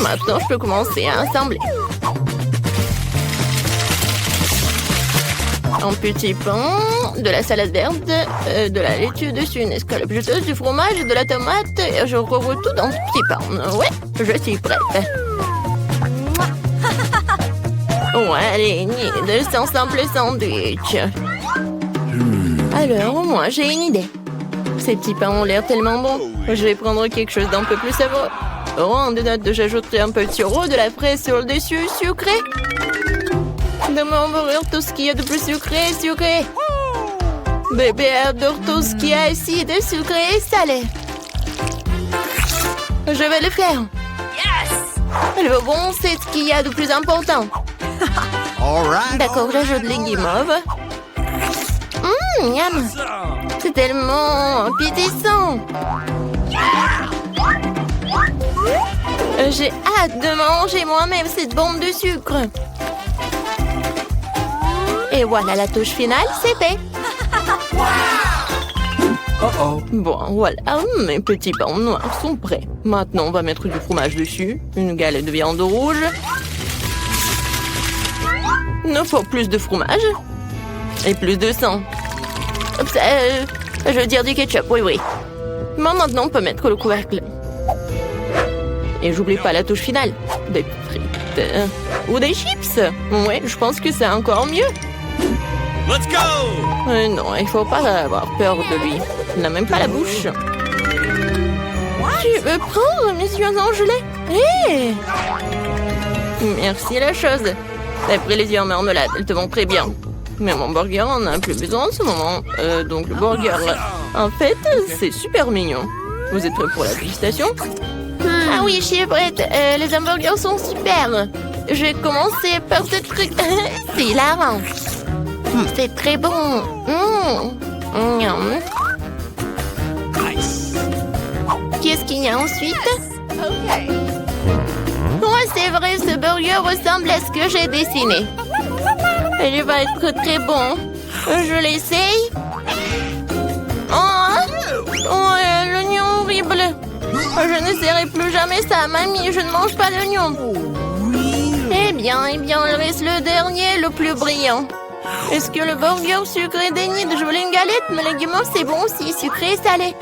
Maintenant, je peux commencer à assembler. Un petit pain, de la salade verte, de la laitue dessus, une escalope juteuse, du fromage, de la tomate. Et je recouvre tout dans ce petit pain. Ouais, je suis prête. Ouais, allez, c'est un simple sandwich. Alors, moi, j'ai une idée. Ces petits pains ont l'air tellement bons. Je vais prendre quelque chose d'un peu plus savoureux. En note, j'ajouterai un peu de sirop, de la fraise sur le dessus, sucré. De mon burger, tout ce qu'il y a de plus sucré. Bébé adore tout ce qui est acide, sucré et salé. Je vais le faire. Le bon, c'est ce qu'il y a de plus important. D'accord, j'ajoute les guimauves. Miam. C'est tellement appétissant. J'ai hâte de manger moi-même cette bombe de sucre. Et voilà la touche finale, c'est fait. Bon, voilà, mes petits pains noirs sont prêts. Maintenant, on va mettre du fromage dessus, une galette de viande rouge. Il nous faut plus de fromage et plus de sang. Je veux dire du ketchup, oui. Mais maintenant, on peut mettre le couvercle. Et j'oublie pas la touche finale. Des frites ou des chips. Ouais, je pense que c'est encore mieux. Let's go! Non, il faut pas avoir peur de lui. Il n'a même pas la bouche. Tu veux prendre mes yeux en gelée? Hé! Merci la chose. T'as pris les yeux en marmelade, elles te vont très bien. Mais mon burger en a plus besoin en ce moment. Donc le burger, en fait, c'est super mignon. Vous êtes prêts pour la dégustation? Ah oui, je suis prête. Les hamburgers sont super. Je vais commencer par ce truc. C'est hilarant. C'est très bon. Qu'est-ce qu'il y a ensuite? Ouais, c'est vrai, ce burger ressemble à ce que j'ai dessiné. Il va être très bon. Je l'essaye. Oh, l'oignon horrible. Je n'essaierai plus jamais ça, mamie. Je ne mange pas l'oignon. Eh bien, il reste le dernier, le plus brillant. Est-ce que le burger sucré dénie de jouer une galette? Mais les guimauves, c'est bon aussi, sucré et salé.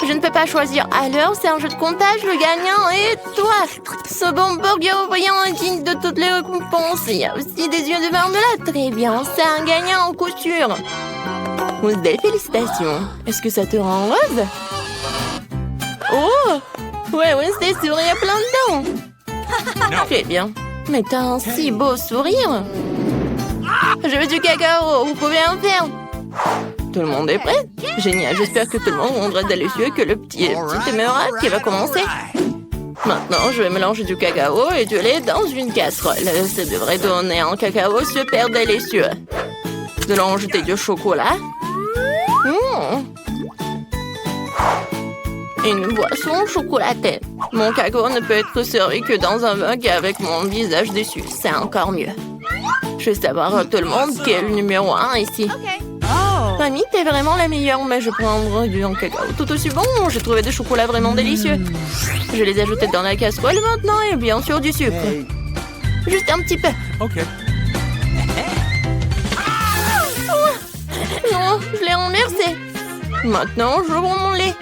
Je ne peux pas choisir. Alors, c'est un jeu de comptage, le gagnant est toi. Ce bon burger brillant est digne de toutes les récompenses. Il y a aussi des yeux de marmelade. Très bien, c'est un gagnant en couture. Wednesday, félicitations. Est-ce que ça te rend heureuse? Oh! Ouais, Wednesday sourit à plein dedans. Très bien. Mais t'as un si beau sourire. Je veux du cacao, vous pouvez en faire. Tout le monde est prêt? Génial, j'espère que tout le monde rendra délicieux et que le petit émeraude qui va commencer. Maintenant, je vais mélanger du cacao et du lait dans une casserole. Ça devrait donner un cacao super délicieux. Nous allons ajouter du chocolat. Une boisson chocolatée. Mon cacao ne peut être servi que dans un mug avec mon visage dessus. C'est encore mieux. Je veux savoir tout le monde qui est le numéro 1 ici. Mamie, t'es vraiment la meilleure, mais je prendrai du cacao tout aussi bon. J'ai trouvé des chocolats vraiment délicieux. Je les ai ajoutés dans la casserole maintenant et bien sûr du sucre. Juste un petit peu. Non, je l'ai renversé. Maintenant, je rends mon lait.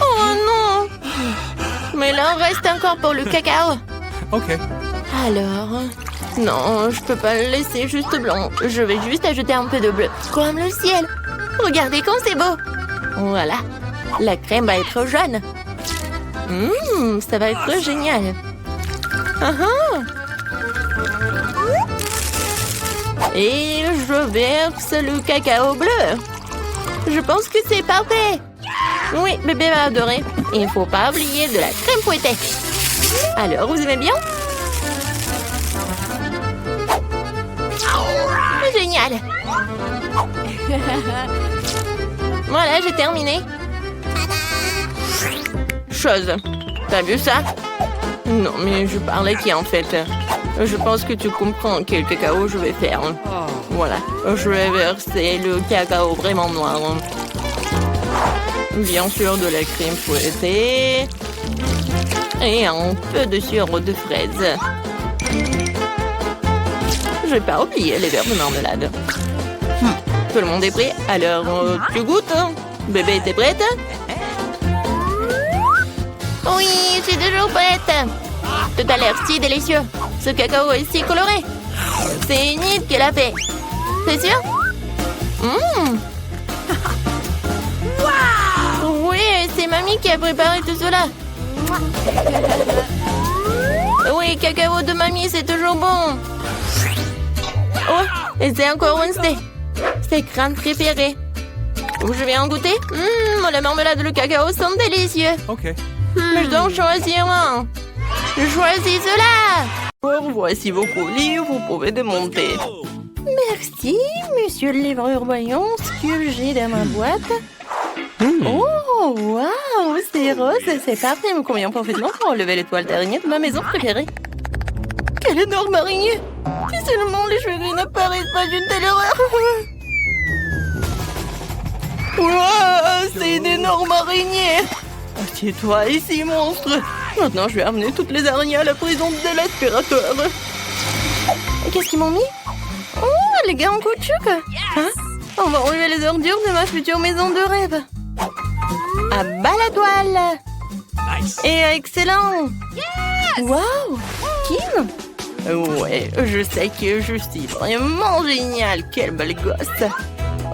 Oh non! Mais là, il reste encore pour le cacao. Alors... Non, je peux pas le laisser juste blanc. Je vais juste ajouter un peu de bleu. Comme le ciel. Regardez comme c'est beau. Voilà. La crème va être jaune. Ça va être génial. Et je verse le cacao bleu. Je pense que c'est parfait. Oui, bébé va adorer. Il ne faut pas oublier de la crème fouettée. Alors, vous aimez bien? Génial. Voilà, j'ai terminé. Chose. T'as vu ça? Non, mais je parlais qui en fait. Je pense que tu comprends quel cacao je vais faire. Voilà, je vais verser le cacao vraiment noir. Bien sûr, de la crème fouettée. Et un peu de sirop de fraise. Je vais pas oublier les verres de marmelade. Tout le monde est prêt? Alors, tu goûtes? Bébé, t'es prête? Oui, je suis toujours prête. Tout a l'air si délicieux. Ce cacao est si coloré. C'est Enid qui l'a fait. C'est sûr? Oui, c'est mamie qui a préparé tout cela. Oui, cacao de mamie, c'est toujours bon. Oh, et c'est encore Wednesday. C'est crâne préféré. Je vais en goûter. La marmelade et le cacao sont délicieux. Okay. Mais je dois en choisir un. Je choisis cela. Voici vos colis, vous pouvez démonter. Merci, monsieur le livreur. Voyons ce que j'ai dans ma boîte. Oh, waouh, c'est rose, c'est parfait. Me convient parfaitement pour enlever l'étoile d'araignée de ma maison préférée. Quelle énorme araignée! Si seulement les cheveux gris n'apparaissent pas d'une telle horreur. Wow, c'est une énorme araignée. Assieds-toi ici, monstre. Maintenant, je vais amener toutes les araignées à la prison de l'aspirateur. Qu'est-ce qu'ils m'ont mis? Oh, les gars en caoutchouc. Hein? On va enlever les ordures de ma future maison de rêve. À bas la toile. Nice. Et excellent. Waouh, Kim? Ouais, je sais que je suis vraiment géniale. Quelle belle gosse.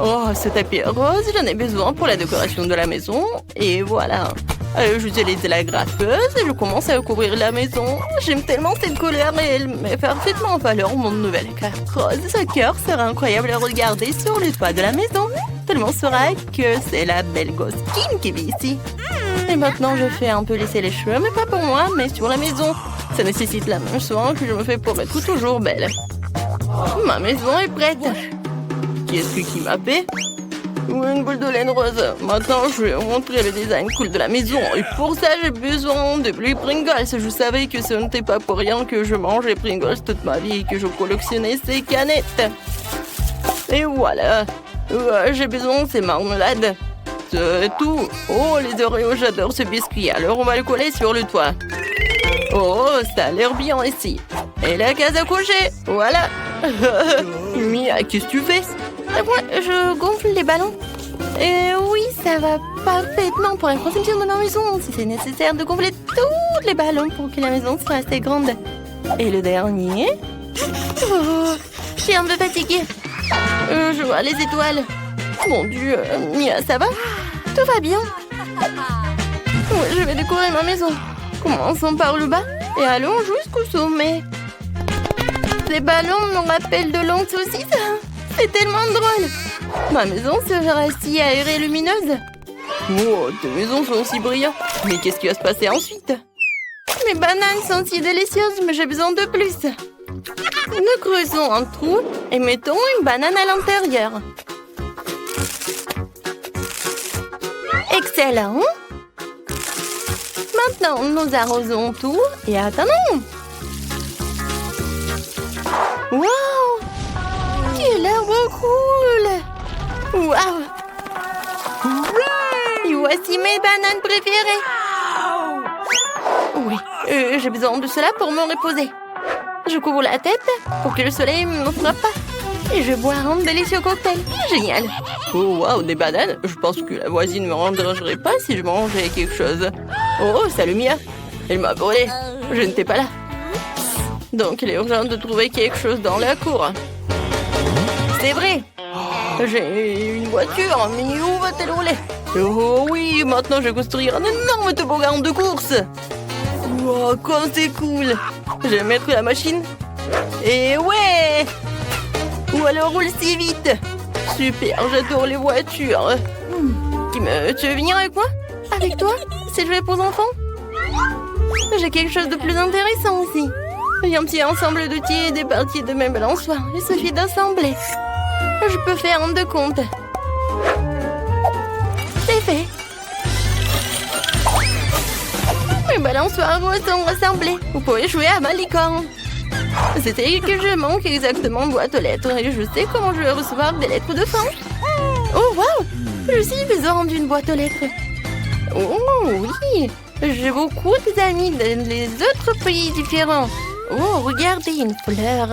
Oh, ce tapis rose, j'en ai besoin pour la décoration de la maison. Et voilà. J'utilise la graffeuse et je commence à couvrir la maison. J'aime tellement cette couleur et elle met parfaitement en valeur mon nouvel écart rose. Ce cœur sera incroyable à regarder sur le toit de la maison. Tout le monde saura que c'est la belle gosse Kim qui vit ici. Et maintenant, je fais un peu lisser les cheveux, mais pas pour moi, mais sur la maison. Ça nécessite la même soin que je me fais pour être toujours belle. Ma maison est prête. Qui est-ce qui m'a fait? Une boule de laine rose. Maintenant, je vais vous montrer le design cool de la maison. Et pour ça, j'ai besoin de bleu Pringles. Je savais que ce n'était pas pour rien que je mangeais Pringles toute ma vie et que je collectionnais ces canettes. Et voilà. J'ai besoin de ces marmelades. C'est tout. Oh, les Oreos, j'adore ce biscuit. Alors, on va le coller sur le toit. Oh, ça a l'air bien ici. Et la case à coucher. Voilà. Mia, qu'est-ce que tu fais? Moi, je gonfle les ballons. Et oui, ça va parfaitement pour la conception de ma maison. Si c'est nécessaire de gonfler tous les ballons pour que la maison soit assez grande. Et le dernier? Oh, je suis un peu fatiguée. Je vois les étoiles. Mon Dieu, Mia, ça va? Tout va bien. Ouais, je vais décorer ma maison. Commençons par le bas et allons jusqu'au sommet. Ces ballons me rappellent de longues saucisses. C'est tellement drôle. Ma maison sera si aérée et lumineuse. Oh, tes maisons sont si brillantes. Mais qu'est-ce qui va se passer ensuite? Mes bananes sont si délicieuses, mais j'ai besoin de plus. Nous creusons un trou et mettons une banane à l'intérieur. Excellent. Maintenant, nous arrosons tout et attendons. Wow! Quel arbre cool! Wow! Et voici mes bananes préférées. Oui, j'ai besoin de cela pour me reposer. Je couvre la tête pour que le soleil ne me frappe pas. Et je bois un délicieux cocktail. Génial! Oh, wow, des bananes? Je pense que la voisine ne me dérangerait pas si je mangeais quelque chose. Oh, salut Mia! Elle m'a volé. Je n'étais pas là. Donc, il est urgent de trouver quelque chose dans la cour. C'est vrai! J'ai une voiture, mais où va-t-elle rouler? Oh oui, maintenant je vais construire un énorme toboggan de course. Wow, comme c'est cool! Je vais mettre la machine. Et ouais! Ou alors roule si vite! Super, j'adore les voitures. Kim, tu veux venir avec moi? Avec toi? C'est jouer pour enfants? J'ai quelque chose de plus intéressant aussi. J'ai un petit ensemble d'outils et des parties de mes balançoires. Il suffit d'assembler. Je peux faire un de compte. balançoires sont rassemblés. Vous pouvez jouer à ma licorne. C'était que je manque exactement de boîte aux lettres et je sais comment je vais recevoir des lettres de fin. Oh, wow! Je suis besoin d'une boîte aux lettres. Oh, oui! J'ai beaucoup d'amis dans les autres pays différents. Oh, regardez, une fleur.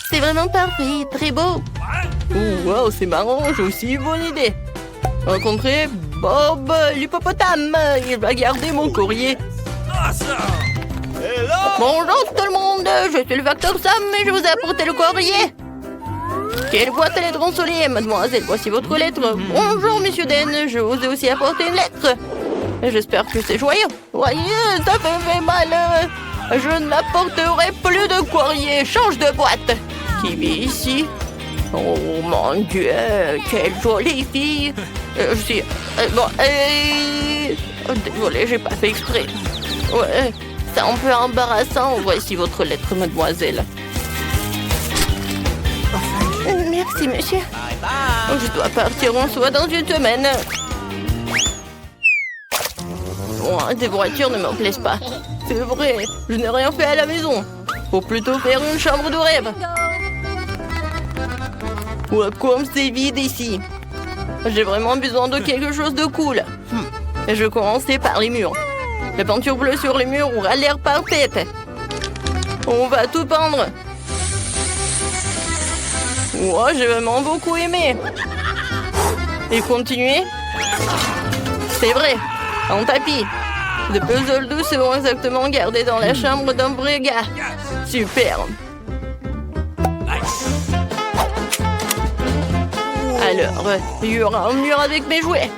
C'est vraiment parfait, très beau. Oh, wow, c'est marrant, j'ai aussi une bonne idée. Rencontrer Bob l'hippopotame. Il va garder mon courrier. Bonjour tout le monde, je suis le facteur Sam et je vous ai apporté le courrier. Quelle boîte à lettres ensoleillée, mademoiselle, voici votre lettre. Bonjour, monsieur Den, je vous ai aussi apporté une lettre. J'espère que c'est joyeux. Voyez, ça fait mal. Je n'apporterai plus de courrier, change de boîte. Qui vit ici? Oh mon Dieu, quelle jolie fille. Désolée, j'ai pas fait exprès. Ouais, c'est un peu embarrassant. Voici votre lettre, mademoiselle. Merci, monsieur. Je dois partir en soi dans une semaine. Oh, des voitures ne me plaisent pas. C'est vrai, je n'ai rien fait à la maison. Faut plutôt faire une chambre de rêve. Ouais, comme c'est vide ici. J'ai vraiment besoin de quelque chose de cool. Je vais commencer par les murs. La peinture bleue sur les murs aura l'air parfaite. On va tout peindre. Ouais, j'ai vraiment beaucoup aimé. Et continuer. C'est vrai, un tapis. De puzzles doux seront exactement gardés dans la chambre d'un vrai gars. Super. Alors, il y aura un mur avec mes jouets.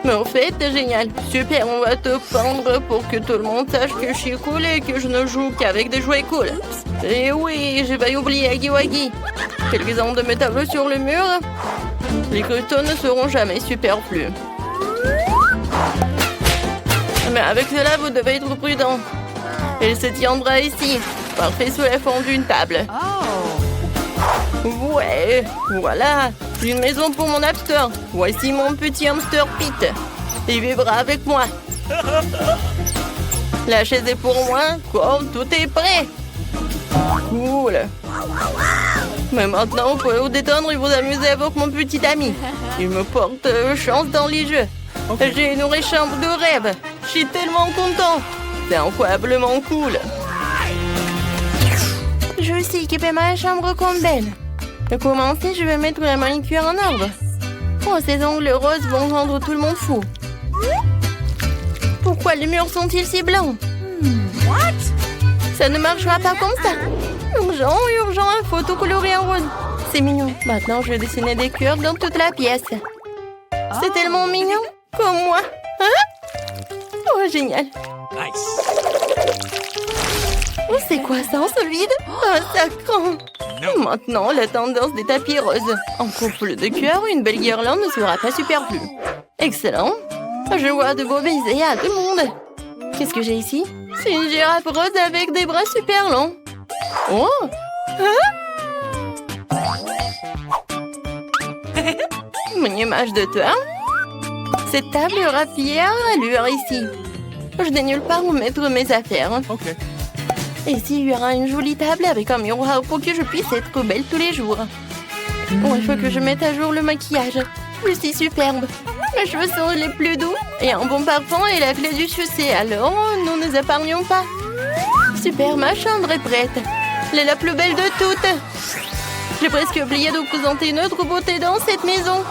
Mais en fait, c'est génial. Super, on va te peindre pour que tout le monde sache que je suis cool et que je ne joue qu'avec des jouets cool. Et oui, j'ai pas oublié Aggy Waggy. Quelques-uns de mes tableaux sur le mur. Les cristaux ne seront jamais superflus. Mais avec cela, vous devez être prudent. Elle se tiendra ici, parfait sous la forme d'une table. Ouais, voilà, une maison pour mon hamster. Voici mon petit hamster Pete. Il vivra avec moi. La chaise est pour moi, comme tout est prêt. Cool. Mais maintenant, vous pouvez vous détendre et vous amuser avec mon petit ami. Il me porte chance dans les jeux. J'ai une vraie chambre de rêve. Je suis tellement content. C'est incroyablement cool. Je vais aussi équiper ma chambre comme belle. Pour commencer, je vais mettre la manicure en ordre. Oh, ces ongles roses vont rendre tout le monde fou. Pourquoi les murs sont-ils si blancs? Ça ne marchera pas comme ça. Urgent, urgent, un photo colorée en rose. C'est mignon. Maintenant, je vais dessiner des cœurs dans toute la pièce. C'est tellement mignon. Comme moi. Hein? Oh, génial. Oh, c'est quoi ça, un solide? Oh, sacrant. Maintenant, la tendance des tapis roses. En couple de cœur, une belle guirlande ne sera pas superflue. Excellent. Je vois de beaux baisers à tout le monde. Qu'est-ce que j'ai ici? C'est une girafe rose avec des bras super longs. Oh! Hein? Une image de toi. Cette table aura fière allure ici. Je n'ai nulle part où mettre mes affaires. Okay. Et s'il y aura une jolie table avec un miroir pour que je puisse être belle tous les jours. Oh, il faut que je mette à jour le maquillage. Je suis superbe. Mes cheveux sont les plus doux. Et un bon parfum est la clé du succès. Alors, nous ne nous épargnons pas. Super, ma chambre est prête. Elle est la plus belle de toutes. J'ai presque oublié de vous présenter une autre beauté dans cette maison.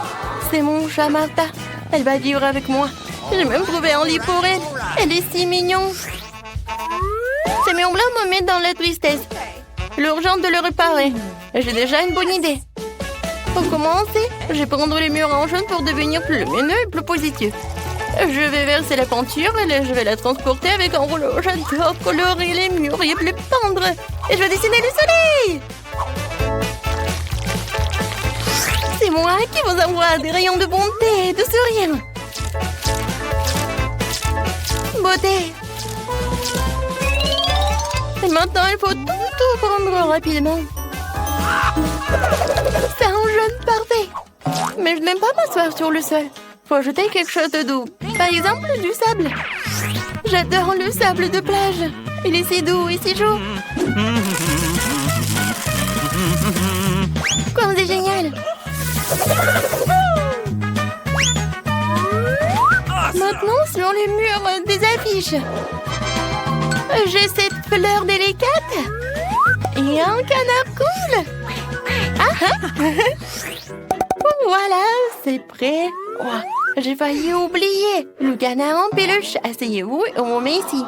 C'est mon chat Martha. Elle va vivre avec moi. J'ai même trouvé un lit pour elle. Elle est si mignonne. Ces murs blancs me mettent dans la tristesse. L'urgence de le réparer. J'ai déjà une bonne idée. Pour commencer, je vais prendre les murs en jaune pour devenir plus lumineux et plus positif. Je vais verser la peinture et je vais la transporter avec un rouleau. J'adore colorer les murs et les peindre. Et je vais dessiner le soleil. C'est moi qui vous envoie des rayons de bonté et de sourire. Beauté. Et maintenant, il faut tout prendre rapidement. C'est un jaune parfait. Mais je n'aime pas m'asseoir sur le sol. Faut ajouter quelque chose de doux. Par exemple, du sable. J'adore le sable de plage. Il est si doux et si chaud. Comme c'est génial. Maintenant, sur les murs des affiches. J'ai cette fleur délicate. Et un canard cool. Ah, ah. Voilà, c'est prêt. Oh, j'ai failli oublier. Le canard en peluche. Asseyez-vous et on met ici.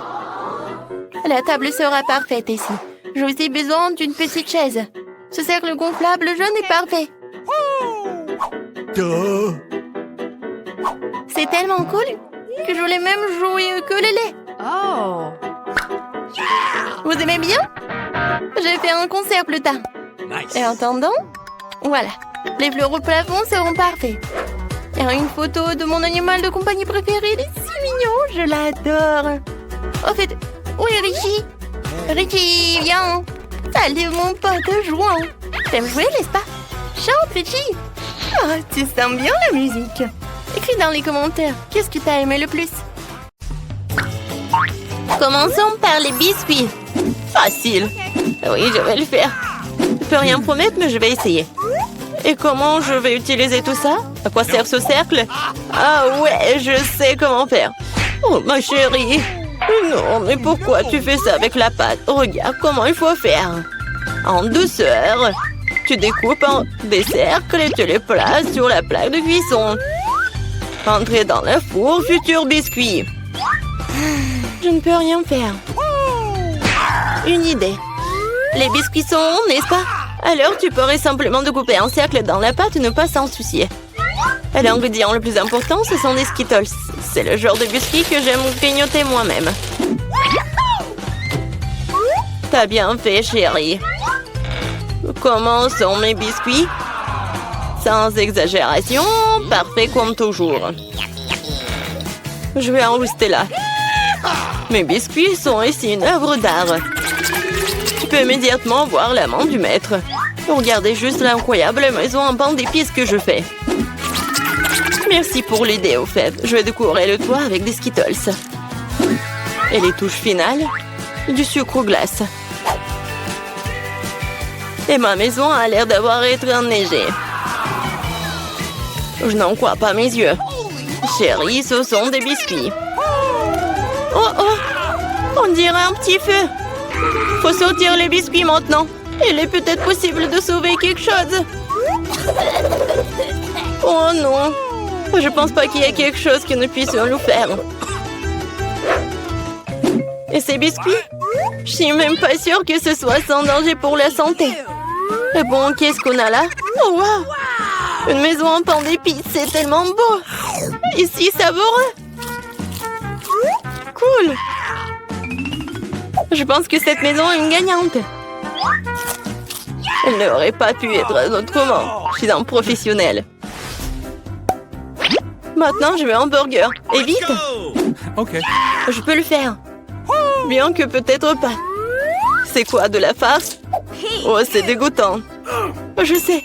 La table sera parfaite ici. J'ai aussi besoin d'une petite chaise. Ce cercle gonflable jaune est parfait. C'est tellement cool que je voulais même jouer au ukulélé. Oh! Vous aimez bien? J'ai fait un concert plus tard. Nice. Et en attendant, voilà. Les fleurs au plafond seront parfaits. Et une photo de mon animal de compagnie préféré. Il est si mignon, je l'adore. Au fait, où est Richie? Richie, viens. Salut mon pote jouant. T'aimes jouer, n'est-ce pas? Chante, Richie. Oh, tu sens bien la musique. Écris dans les commentaires, qu'est-ce que t'as aimé le plus? Commençons par les biscuits. Facile. Oui, je vais le faire. Je peux rien promettre, mais je vais essayer. Et comment je vais utiliser tout ça? À quoi sert ce cercle? Ah ouais, je sais comment faire. Oh, ma chérie. Non, mais pourquoi tu fais ça avec la pâte? Regarde comment il faut faire. En douceur. Tu découpes en des cercles et tu les places sur la plaque de cuisson. Entrez dans le four, futur biscuit. Je ne peux rien faire. Une idée. Les biscuits sont ronds, n'est-ce pas? Alors tu pourrais simplement découper un cercle dans la pâte et ne pas s'en soucier. Et l'ingrédient le plus important, ce sont des Skittles. C'est le genre de biscuits que j'aime grignoter moi-même. T'as bien fait, chérie. Comment sont mes biscuits? Sans exagération, parfait comme toujours. Je vais en rester là. Mes biscuits sont ici une œuvre d'art. Tu peux immédiatement voir la main du maître. Regardez juste l'incroyable maison en pain d'épices que je fais. Merci pour l'idée, au fait. Je vais décorer le toit avec des Skittles. Et les touches finales, du sucre glace. Et ma maison a l'air d'avoir été enneigée. Je n'en crois pas mes yeux. Chérie, ce sont des biscuits. Oh oh! On dirait un petit feu. Faut sortir les biscuits maintenant. Il est peut-être possible de sauver quelque chose. Oh non! Je pense pas qu'il y ait quelque chose que nous puissions nous faire. Et ces biscuits? Je suis même pas sûre que ce soit sans danger pour la santé. Et bon, qu'est-ce qu'on a là? Oh wow! Une maison en pain d'épices, c'est tellement beau! Ici, savoureux! Cool! Je pense que cette maison est une gagnante. Elle n'aurait pas pu être autrement. Je suis un professionnel. Maintenant, je veux un burger. Et vite! Ok. Je peux le faire. Bien que peut-être pas. C'est quoi, de la farce? Oh, c'est dégoûtant. Je sais.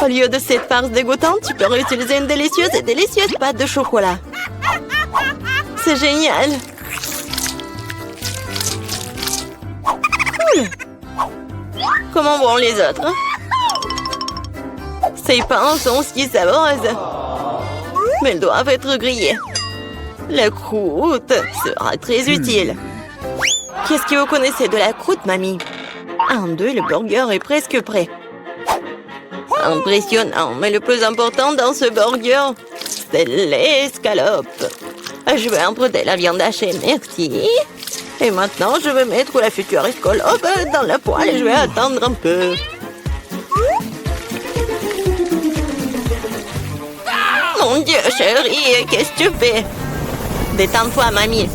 Au lieu de cette farce dégoûtante, tu peux réutiliser une délicieuse pâte de chocolat. C'est génial. Cool. Comment vont les autres? Ces pains sont si savoureuses. Mais ils doivent être grillés. La croûte sera très utile. Qu'est-ce que vous connaissez de la croûte, mamie? 1, 2, le burger est presque prêt. Impressionnant, mais le plus important dans ce burger, c'est l'escalope. Je vais emprunter la viande hachée, merci. Et maintenant, je vais mettre la future escalope dans la poêle et je vais attendre un peu. Mon Dieu, chérie, qu'est-ce que tu fais? Détends-toi, mamie.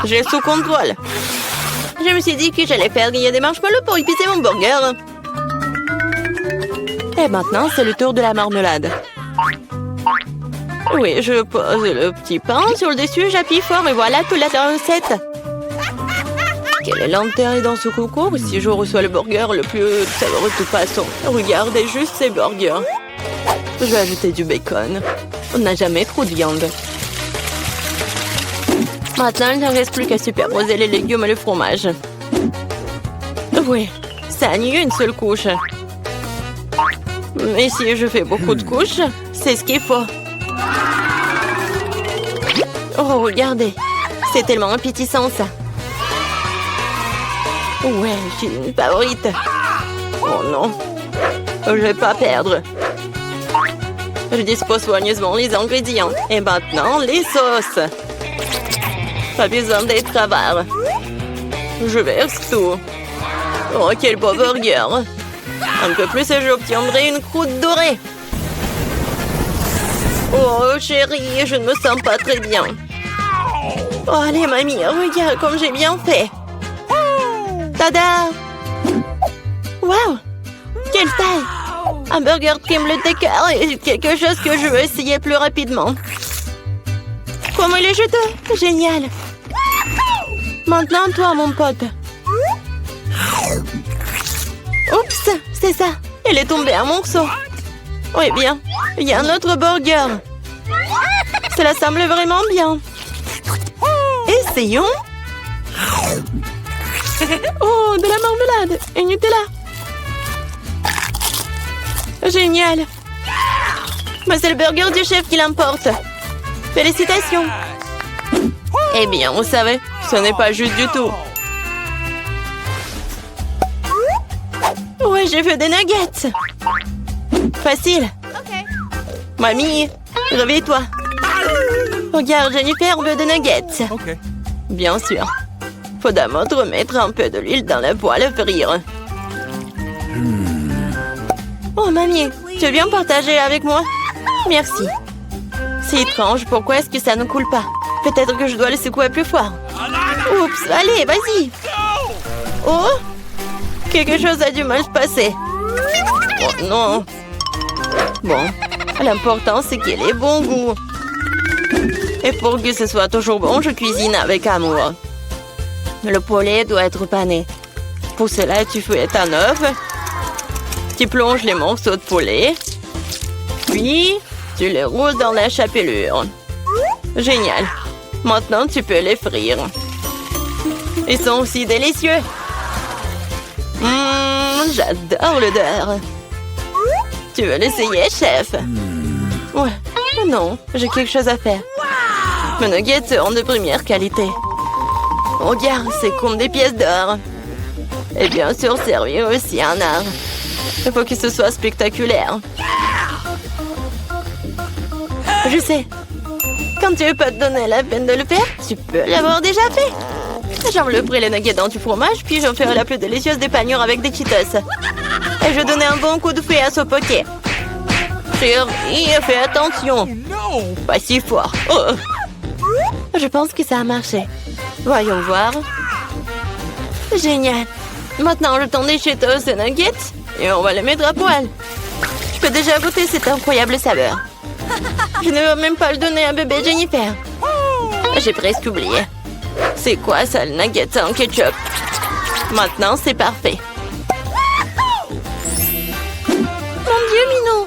J'ai sous contrôle. Je me suis dit que j'allais faire griller des marshmallows pour épicer mon burger. Et maintenant, c'est le tour de la marmelade. Oui, je pose le petit pain sur le dessus, j'appuie fort et voilà toute la recette. Quelle lenteur est dans ce concours si je reçois le burger le plus savoureux de toute façon. Regardez juste ces burgers. Je vais ajouter du bacon. On n'a jamais trop de viande. Maintenant, il ne reste plus qu'à superposer les légumes et le fromage. Oui, ça annule une seule couche. Mais si je fais beaucoup de couches, c'est ce qu'il faut. Oh, regardez. C'est tellement appétissant, ça. Ouais, je suis une favorite. Oh non. Je vais pas perdre. Je dispose soigneusement les ingrédients. Et maintenant, les sauces. Pas besoin d'être avare. Je verse tout. Oh, quel beau burger. Un peu plus et j'obtiendrai une croûte dorée. Oh, chérie, je ne me sens pas très bien. Oh, allez, mamie, regarde comme j'ai bien fait. Tada! Wow! Quelle taille! Un burger crème le décor est quelque chose que je veux essayer plus rapidement. Comment il est juteux! Génial! Maintenant, toi, mon pote. Oups, c'est ça. Il est tombé un morceau. Oui, bien. Il y a un autre burger. Cela semble vraiment bien. Essayons. Oh, de la marmelade et Nutella. Génial. Mais c'est le burger du chef qui l'emporte. Félicitations. Eh bien, vous savez, ce n'est pas juste du tout. Ouais, j'ai fait des nuggets. Facile. Mamie, réveille-toi. Regarde, Jennifer veut des nuggets. Bien sûr. Faut d'abord remettre un peu de l'huile dans la poêle à frire. Oh, mamie, tu veux bien partager avec moi? Merci. C'est étrange, pourquoi est-ce que ça ne coule pas? Peut-être que je dois le secouer plus fort. Oups, allez, vas-y. Oh, quelque chose a dû mal se passer. Oh non. Bon, l'important c'est qu'il ait bon goût. Et pour que ce soit toujours bon, je cuisine avec amour. Le poulet doit être pané. Pour cela, tu fouettes un œuf. Tu plonges les morceaux de poulet. Puis, tu les roules dans la chapelure. Génial. Maintenant, tu peux les frire. Ils sont aussi délicieux. J'adore l'odeur. Tu veux l'essayer, chef? Ouais. Non, j'ai quelque chose à faire. Mes nuggets seront de première qualité. Regarde, c'est comme des pièces d'or. Et bien sûr, servir aussi un art. Il faut que ce soit spectaculaire. Je sais. Quand tu veux pas te donner la peine de le faire, tu peux l'avoir déjà fait. J'envelopperai les nuggets dans du fromage, puis j'en ferai la plus délicieuse des panures avec des Cheetos. Et je donnais un bon coup de fouet à ce poké. Chérie, fais attention. Pas si fort. Oh. Je pense que ça a marché. Voyons voir. Génial. Maintenant, je tends des Cheetos et nuggets et on va les mettre à poil. Je peux déjà goûter cette incroyable saveur. Je ne veux même pas le donner à bébé Jennifer. J'ai presque oublié. C'est quoi ça, le nugget en ketchup? Maintenant, c'est parfait. Mon Dieu, Minou!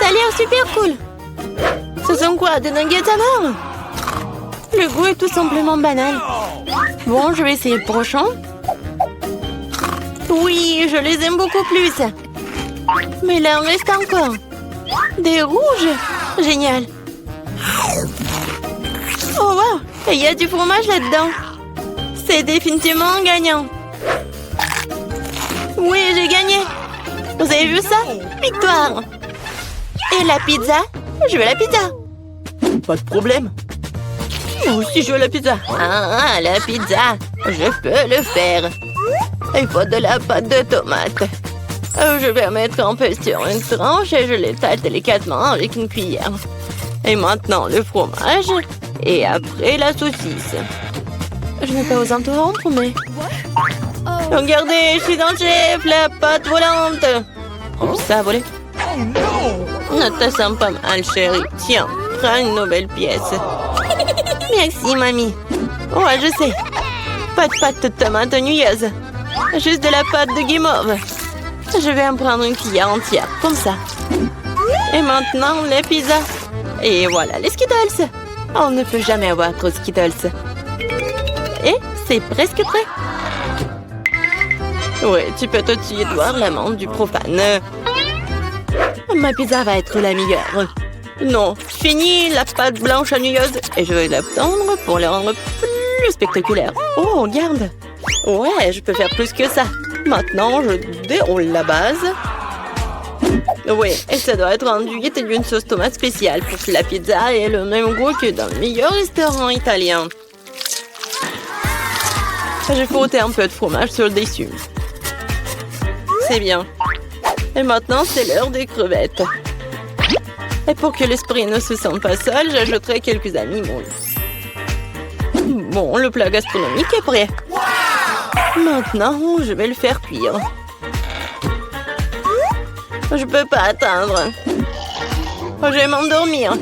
Ça a l'air super cool. Ce sont quoi, des nuggets à mort? Le goût est tout simplement banal. Bon, je vais essayer le prochain. Oui, je les aime beaucoup plus. Mais là, il en reste encore. Des rouges. Génial. Oh, wow. Et il y a du fromage là-dedans. C'est définitivement gagnant. Oui, j'ai gagné. Vous avez vu ça? Victoire. Et la pizza? Je veux la pizza. Pas de problème. Moi aussi, je veux la pizza. Ah, la pizza. Je peux le faire. Il faut de la pâte de tomate. Je vais mettre un peu sur une tranche et je l'étale délicatement avec une cuillère. Et maintenant, le fromage. Et après, la saucisse. Je n'ai pas osé interrompre, mais... Regardez, je suis dans le chef, la pâte volante. Oh, ça a volé. Ne te sens pas mal, chérie. Tiens, prends une nouvelle pièce. Merci, mamie. Ouais, je sais. Pas de pâte de tomate ennuyeuses. Juste de la pâte de guimauve. Je vais en prendre une cuillère entière, comme ça. Et maintenant, les pizzas. Et voilà, les Skittles. On ne peut jamais avoir trop de Skittles. Et c'est presque prêt. Oui, tu peux tout de suite voir l'amande du profane. Ma pizza va être la meilleure. Non, fini la pâte blanche ennuyeuse et je vais la tendre pour la rendre plus spectaculaire. Oh, regarde. Ouais, je peux faire plus que ça. Maintenant, je déroule la base. Oui, et ça doit être enduit d'une sauce tomate spéciale pour que la pizza ait le même goût que dans le meilleur restaurant italien. J'ai frotté un peu de fromage sur le dessus. C'est bien. Et maintenant, c'est l'heure des crevettes. Et pour que l'esprit ne se sente pas seul, j'ajouterai quelques animaux. Bon, le plat gastronomique est prêt. Maintenant, je vais le faire cuire. Je peux pas attendre. Je vais m'endormir.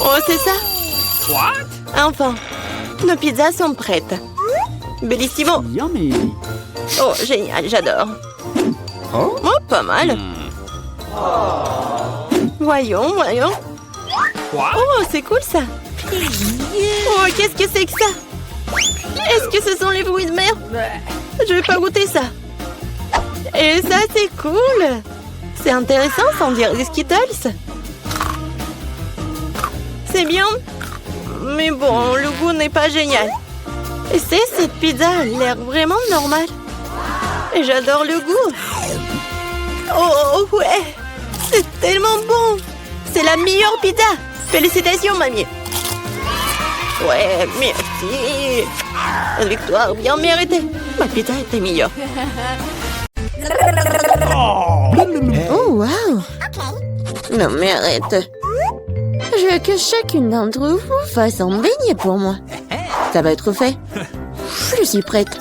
Oh, c'est ça? Enfin, nos pizzas sont prêtes. Bellissimo. Yummy. Oh, génial, j'adore. Oh, pas mal. Voyons. Oh, c'est cool ça. Oh, qu'est-ce que c'est que ça? Est-ce que ce sont les fruits de mer? Je vais pas goûter ça. Et ça, c'est cool. C'est intéressant, sans dire des Skittles. C'est bien. Mais bon, le goût n'est pas génial. Et cette pizza a l'air vraiment normale. Et j'adore le goût. Oh, ouais. C'est tellement bon. C'est la meilleure pizza. Félicitations, mamie. Ouais, merci. Une victoire bien méritée. Ma pizza était meilleure. Oh, wow! Non, mais arrête. Je veux que chacune d'entre vous fasse un beignet pour moi. Ça va être fait. Je suis prête.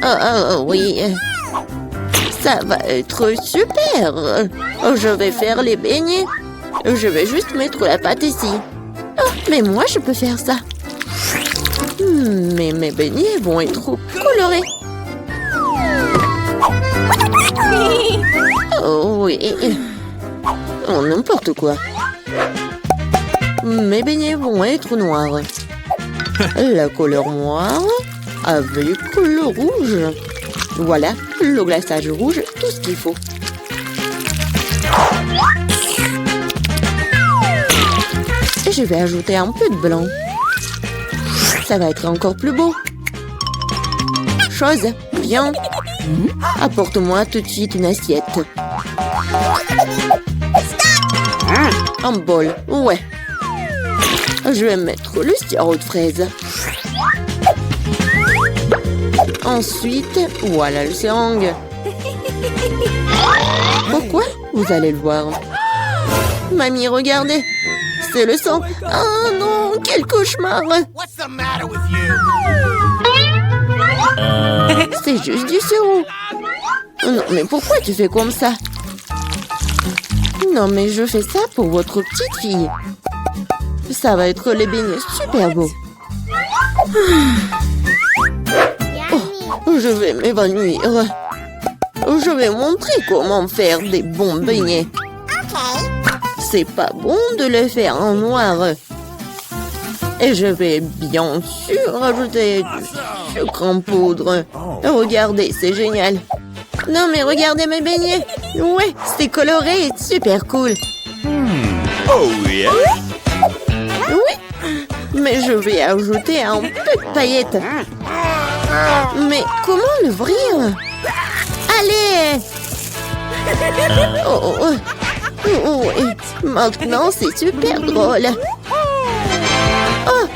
Oh, oui. Ça va être super. Je vais faire les beignets. Je vais juste mettre la pâte ici. Oh, mais moi, je peux faire ça. Mais mes beignets vont être trop colorés. Oh oui. Oh, n'importe quoi. Mes beignets vont être noirs. La couleur noire avec le rouge. Voilà, le glaçage rouge, tout ce qu'il faut. Et je vais ajouter un peu de blanc. Ça va être encore plus beau. Chose, viens. Apporte-moi tout de suite une assiette. Un bol, ouais. Je vais mettre le sirop de fraise. Ensuite, voilà le seringue. Pourquoi? Vous allez le voir. Mamie, regardez. C'est le sang. Oh non, quel cauchemar. C'est juste du sirop. Non, mais pourquoi tu fais comme ça? Non, mais je fais ça pour votre petite fille. Ça va être les beignets super beaux. Oh, je vais m'évanouir. Je vais montrer comment faire des bons beignets. C'est pas bon de les faire en noir. Et je vais bien sûr ajouter du sucre en poudre. Regardez, c'est génial. Non, mais regardez mes beignets. Ouais, c'est coloré et super cool. Oh yeah. Oui, mais je vais ajouter un peu de paillettes. Mais comment l'ouvrir? Allez! Oh, oui. Maintenant, c'est super drôle. Oh,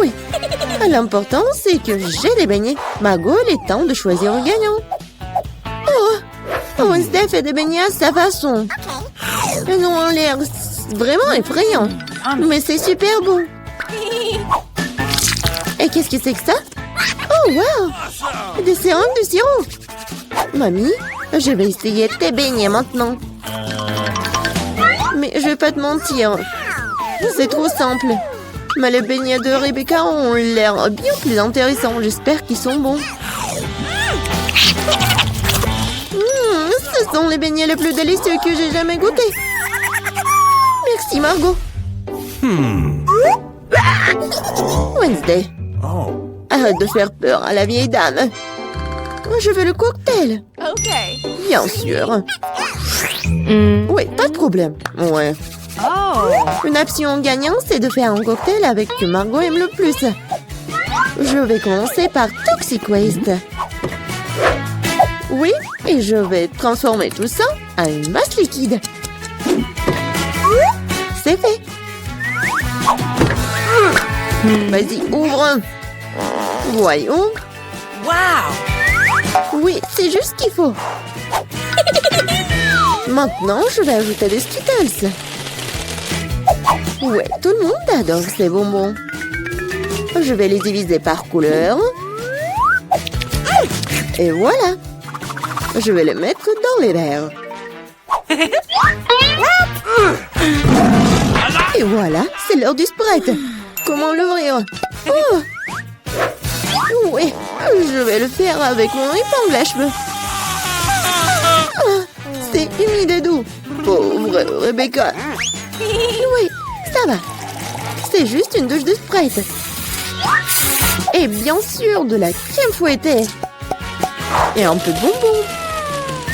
oui. L'important, c'est que j'ai les beignets. Margot, il est temps de choisir un gagnant. Oh, Wednesday fait des beignets à sa façon. Ils ont l'air vraiment effrayants. Mais c'est super bon. Et qu'est-ce que c'est que ça? Oh, wow! Des seringues de sirop. Mamie, je vais essayer tes beignets maintenant. Mais je vais pas te mentir. C'est trop simple. Mais les beignets de Rebecca ont l'air bien plus intéressants. J'espère qu'ils sont bons. Ce sont les beignets les plus délicieux que j'ai jamais goûtés. Merci, Margot. Wednesday, arrête de faire peur à la vieille dame. Je veux le cocktail. OK. Bien sûr. Oui, pas de problème. Ouais. Oh. Une option gagnante, c'est de faire un cocktail avec ce que Margot aime le plus. Je vais commencer par Toxic Waste. Oui, et je vais transformer tout ça en une masse liquide. C'est fait. Vas-y, ouvre. Voyons. Wow. Oui, c'est juste ce qu'il faut. Maintenant, je vais ajouter des Skittles. Ouais, tout le monde adore ces bonbons. Je vais les diviser par couleur. Et voilà. Je vais les mettre dans les verres. Et voilà, c'est l'heure du Sprite. Comment l'ouvrir? Oh! Oui, je vais le faire avec mon épingle à cheveux. Ah, c'est humide et doux. Pauvre Rebecca. Oui, ça va. C'est juste une douche de Sprite. Et bien sûr, de la crème fouettée. Et un peu de bonbons.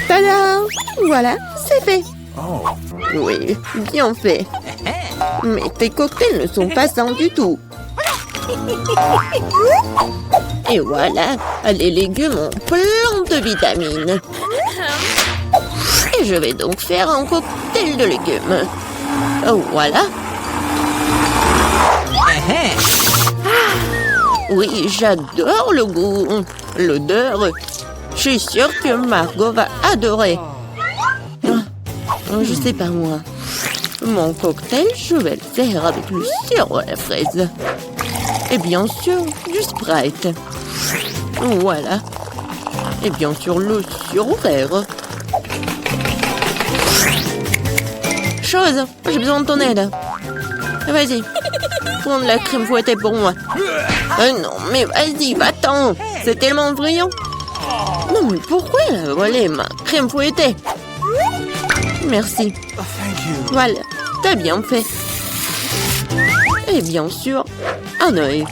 Tada! Voilà, c'est fait. Oui, bien fait. Mais tes cocktails ne sont pas sains du tout. Et voilà, les légumes ont plein de vitamines. Et je vais donc faire un cocktail de légumes. Voilà. Oui, j'adore le goût, l'odeur. Je suis sûre que Margot va adorer. Je sais pas moi. Mon cocktail, je vais le faire avec le sirop à la fraise. Et bien sûr, du Sprite. Voilà. Et bien sûr, le sirop vert. Chose, j'ai besoin de ton aide. Vas-y, prends de la crème fouettée pour moi. Non, mais vas-y, va-t'en. C'est tellement brillant. Non, mais pourquoi elle a volé ma crème fouettée? Merci. Voilà, t'as bien fait. Et bien sûr, un œil.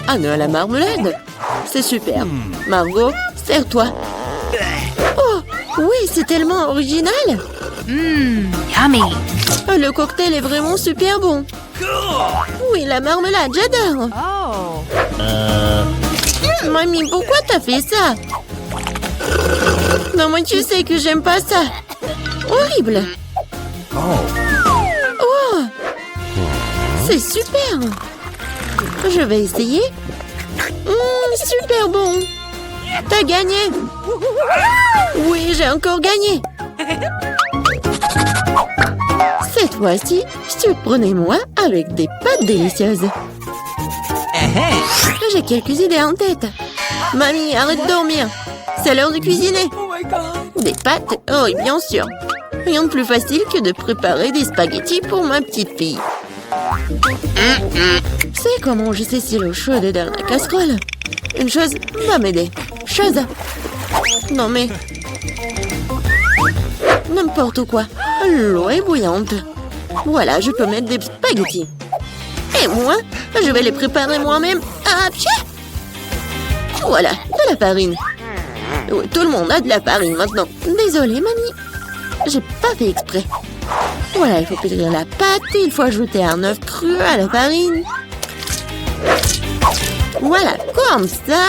Un œil à la marmelade. C'est super. Margot, sers-toi. Oh, oui, c'est tellement original. Yummy. Le cocktail est vraiment super bon. Oui, la marmelade, j'adore. Oh. Mamie, pourquoi t'as fait ça? Non, moi, tu sais que j'aime pas ça. Horrible. Oh, c'est super. Je vais essayer. Super bon. T'as gagné. Oui, j'ai encore gagné. Cette fois-ci, surprenez-moi avec des pâtes délicieuses. J'ai quelques idées en tête. Mamie, arrête de dormir. C'est l'heure de cuisiner. Des pâtes? Oh, oui, bien sûr. Rien de plus facile que de préparer des spaghettis pour ma petite fille. C'est comment je sais si l'eau chaude est dans la casserole? Une chose va m'aider. Chose. Non mais... N'importe quoi. L'eau est bouillante. Voilà, je peux mettre des spaghettis. Et moi, je vais les préparer moi-même. Ah, pied! Voilà, de la farine. Oui, tout le monde a de la farine maintenant. Désolée, mamie. J'ai pas fait exprès. Voilà, il faut pétrir la pâte. Il faut ajouter un œuf cru à la farine. Voilà, comme ça.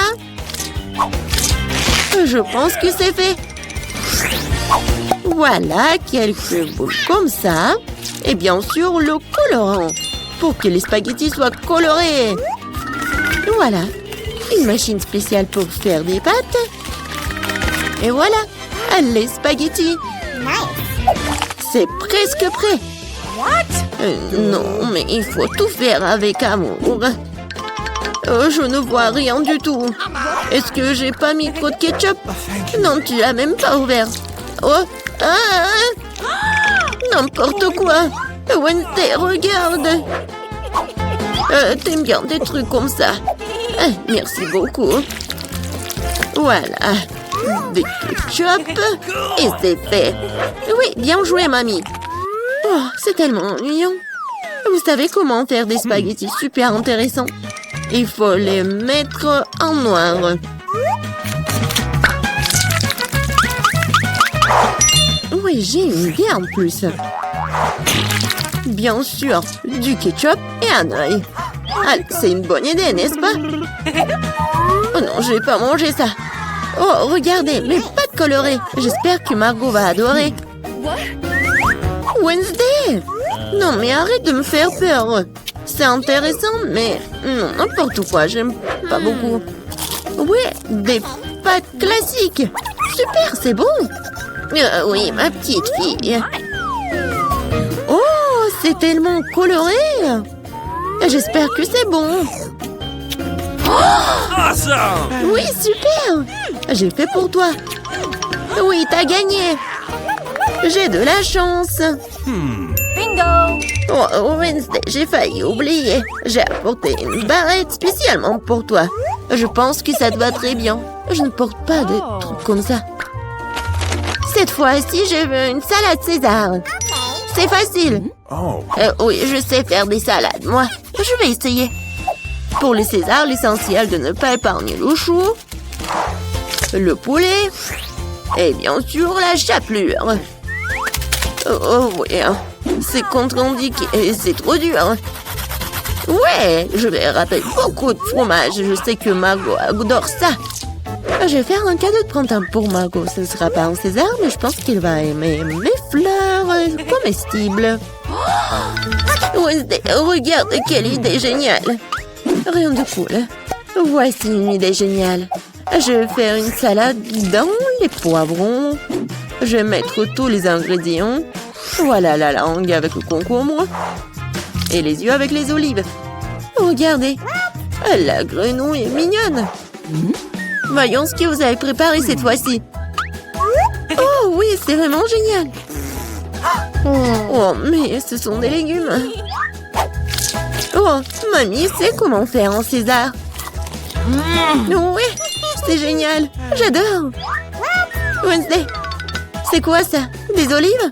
Je pense que c'est fait. Voilà, quelques boules comme ça. Et bien sûr, le colorant. Pour que les spaghettis soient colorés. Voilà. Une machine spéciale pour faire des pâtes. Et voilà, les spaghettis. C'est presque prêt. Non, mais il faut tout faire avec amour. Je ne vois rien du tout. Est-ce que j'ai pas mis trop de ketchup? Non, tu l'as même pas ouvert. Oh, n'importe quoi. Wednesday, regarde. T'aimes bien des trucs comme ça. Merci beaucoup. Voilà. Des ketchup. Et c'est fait. Oui, bien joué, mamie. Oh, c'est tellement ennuyant. Vous savez comment faire des spaghettis super intéressants? Il faut les mettre en noir. Oui, j'ai une idée en plus. Bien sûr, du ketchup et un œil. Allez, c'est une bonne idée, n'est-ce pas? Oh non, je vais pas manger ça. Oh, regardez, mes pâtes colorées. J'espère que Margot va adorer. Wednesday! Non, mais arrête de me faire peur. C'est intéressant, mais non, n'importe quoi, j'aime pas beaucoup. Ouais, des pâtes classiques. Super, c'est bon. Oui, ma petite fille. Oh, c'est tellement coloré. J'espère que c'est bon. Awesome! Oui, super. J'ai fait pour toi. Oui, t'as gagné. J'ai de la chance. Bingo! Oh, Wednesday, j'ai failli oublier. J'ai apporté une barrette spécialement pour toi. Je pense que ça te va très bien. Je ne porte pas de trucs comme ça. Cette fois-ci, je veux une salade César. C'est facile. Oh. Oui, je sais faire des salades, moi. Je vais essayer. Pour le César, l'essentiel de ne pas épargner le chou, le poulet et bien sûr la chapelure. Oh oui, c'est contre-indiqué et c'est trop dur. Ouais, je vais râper beaucoup de fromage. Je sais que Margot adore ça. Je vais faire un cadeau de printemps pour Margot. Ce ne sera pas un César, mais je pense qu'il va aimer mes fleurs comestibles. Wednesday, regarde quelle idée géniale. Rien de cool. Voici une idée géniale. Je vais faire une salade dans les poivrons. Je vais mettre tous les ingrédients. Voilà la langue avec le concombre. Et les yeux avec les olives. Regardez. La grenouille est mignonne. Voyons ce que vous avez préparé cette fois-ci. Oh oui, c'est vraiment génial. Oh, mais ce sont des légumes. Oh, mamie sait comment faire un César. Oui, c'est génial. J'adore. Wednesday, c'est quoi ça? Des olives?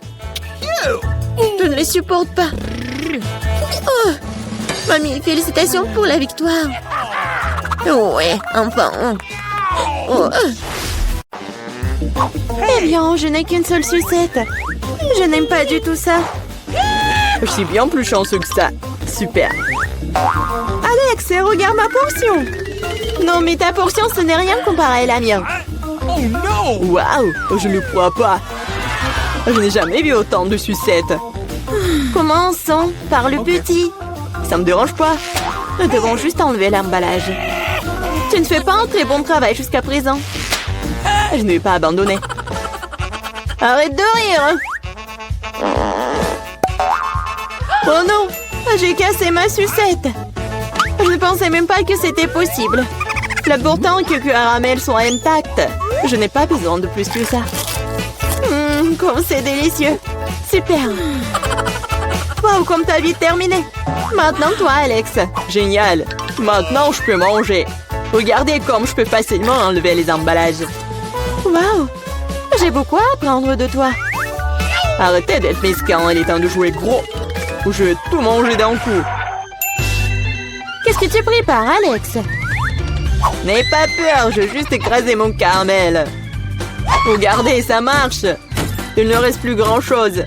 Je ne les supporte pas. Oh, mamie, félicitations pour la victoire. Ouais, enfin. Oh. Eh bien, je n'ai qu'une seule sucette. Je n'aime pas du tout ça. Je suis bien plus chanceux que ça. Super. Alex, regarde ma portion. Non, mais ta portion, ce n'est rien comparé à la mienne. Oh no! Waouh, je ne crois pas. Je n'ai jamais vu autant de sucettes. Commençons par le petit. Ça me dérange pas. Nous devons juste enlever l'emballage. Tu ne fais pas un très bon travail jusqu'à présent. Je ne vais pas abandonner. Arrête de rire. Oh non, j'ai cassé ma sucette. Je ne pensais même pas que c'était possible. L'important que caramel soit intact. Je n'ai pas besoin de plus que ça. Comme c'est délicieux. Super. Wow, comme t'as vite terminé. Maintenant, toi, Alex. Génial. Maintenant, je peux manger. Regardez comme je peux facilement enlever les emballages. Wow, j'ai beaucoup à apprendre de toi. Arrêtez d'être mesquin, il est temps de jouer gros. Ou je vais tout manger d'un coup. Qu'est-ce que tu prépares, Alex? N'aie pas peur, je vais juste écraser mon caramel. Regardez, ça marche. Il ne reste plus grand-chose.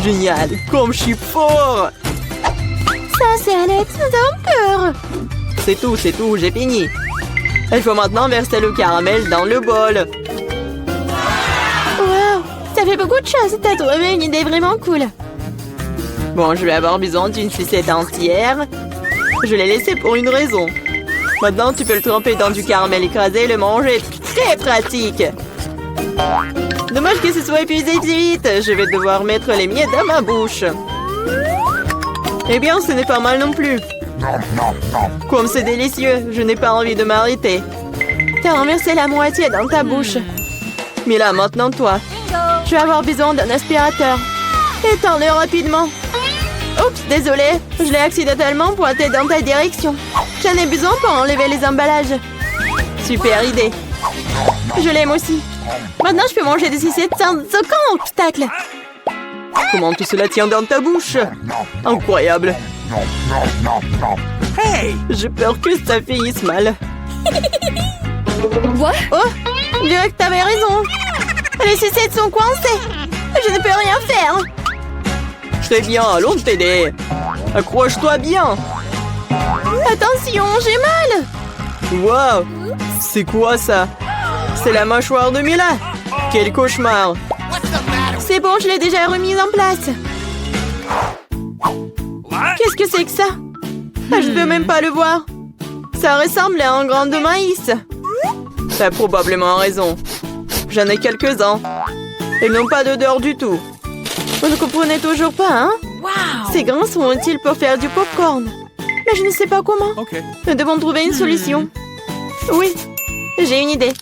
Génial, comme je suis fort. Ça, c'est Alex, nous avons peur. C'est tout, j'ai fini. Il faut maintenant verser le caramel dans le bol. Wow, ça fait beaucoup de choses. T'as trouvé une idée vraiment cool. Bon, je vais avoir besoin d'une sucette entière. Je l'ai laissée pour une raison. Maintenant, tu peux le tremper dans du caramel écrasé et le manger. Très pratique. Dommage que ce soit épuisé si vite. Je vais devoir mettre les miettes dans ma bouche. Eh bien, ce n'est pas mal non plus. Comme c'est délicieux, je n'ai pas envie de m'arrêter. T'as renversé la moitié dans ta bouche. Mais là, maintenant, toi. Je vais avoir besoin d'un aspirateur. Étends-le rapidement. Oups, désolé. Je l'ai accidentellement pointé dans ta direction. J'en ai besoin pour enlever les emballages. Super idée. Je l'aime aussi. Maintenant, je peux manger des sucettes sans aucun obstacle. Comment tout cela tient dans ta bouche? Incroyable. Hey! J'ai peur que ça vieillisse mal. What? Oh, je dirais que t'avais raison. Les sucettes sont coincées. Je ne peux rien faire. Très bien, allons t'aider. Accroche-toi bien. Attention, j'ai mal. Wow, c'est quoi ça? C'est la mâchoire de Mila. Quel cauchemar. C'est bon, je l'ai déjà remise en place. Qu'est-ce que c'est que ça? Je ne peux même pas le voir. Ça ressemble à un grain de maïs. T'as probablement raison. J'en ai quelques-uns. Ils n'ont pas d'odeur du tout. Vous ne comprenez toujours pas, hein? Wow! Ces grains sont utiles pour faire du popcorn. Mais je ne sais pas comment. Okay. Nous devons trouver une solution. Oui, j'ai une idée.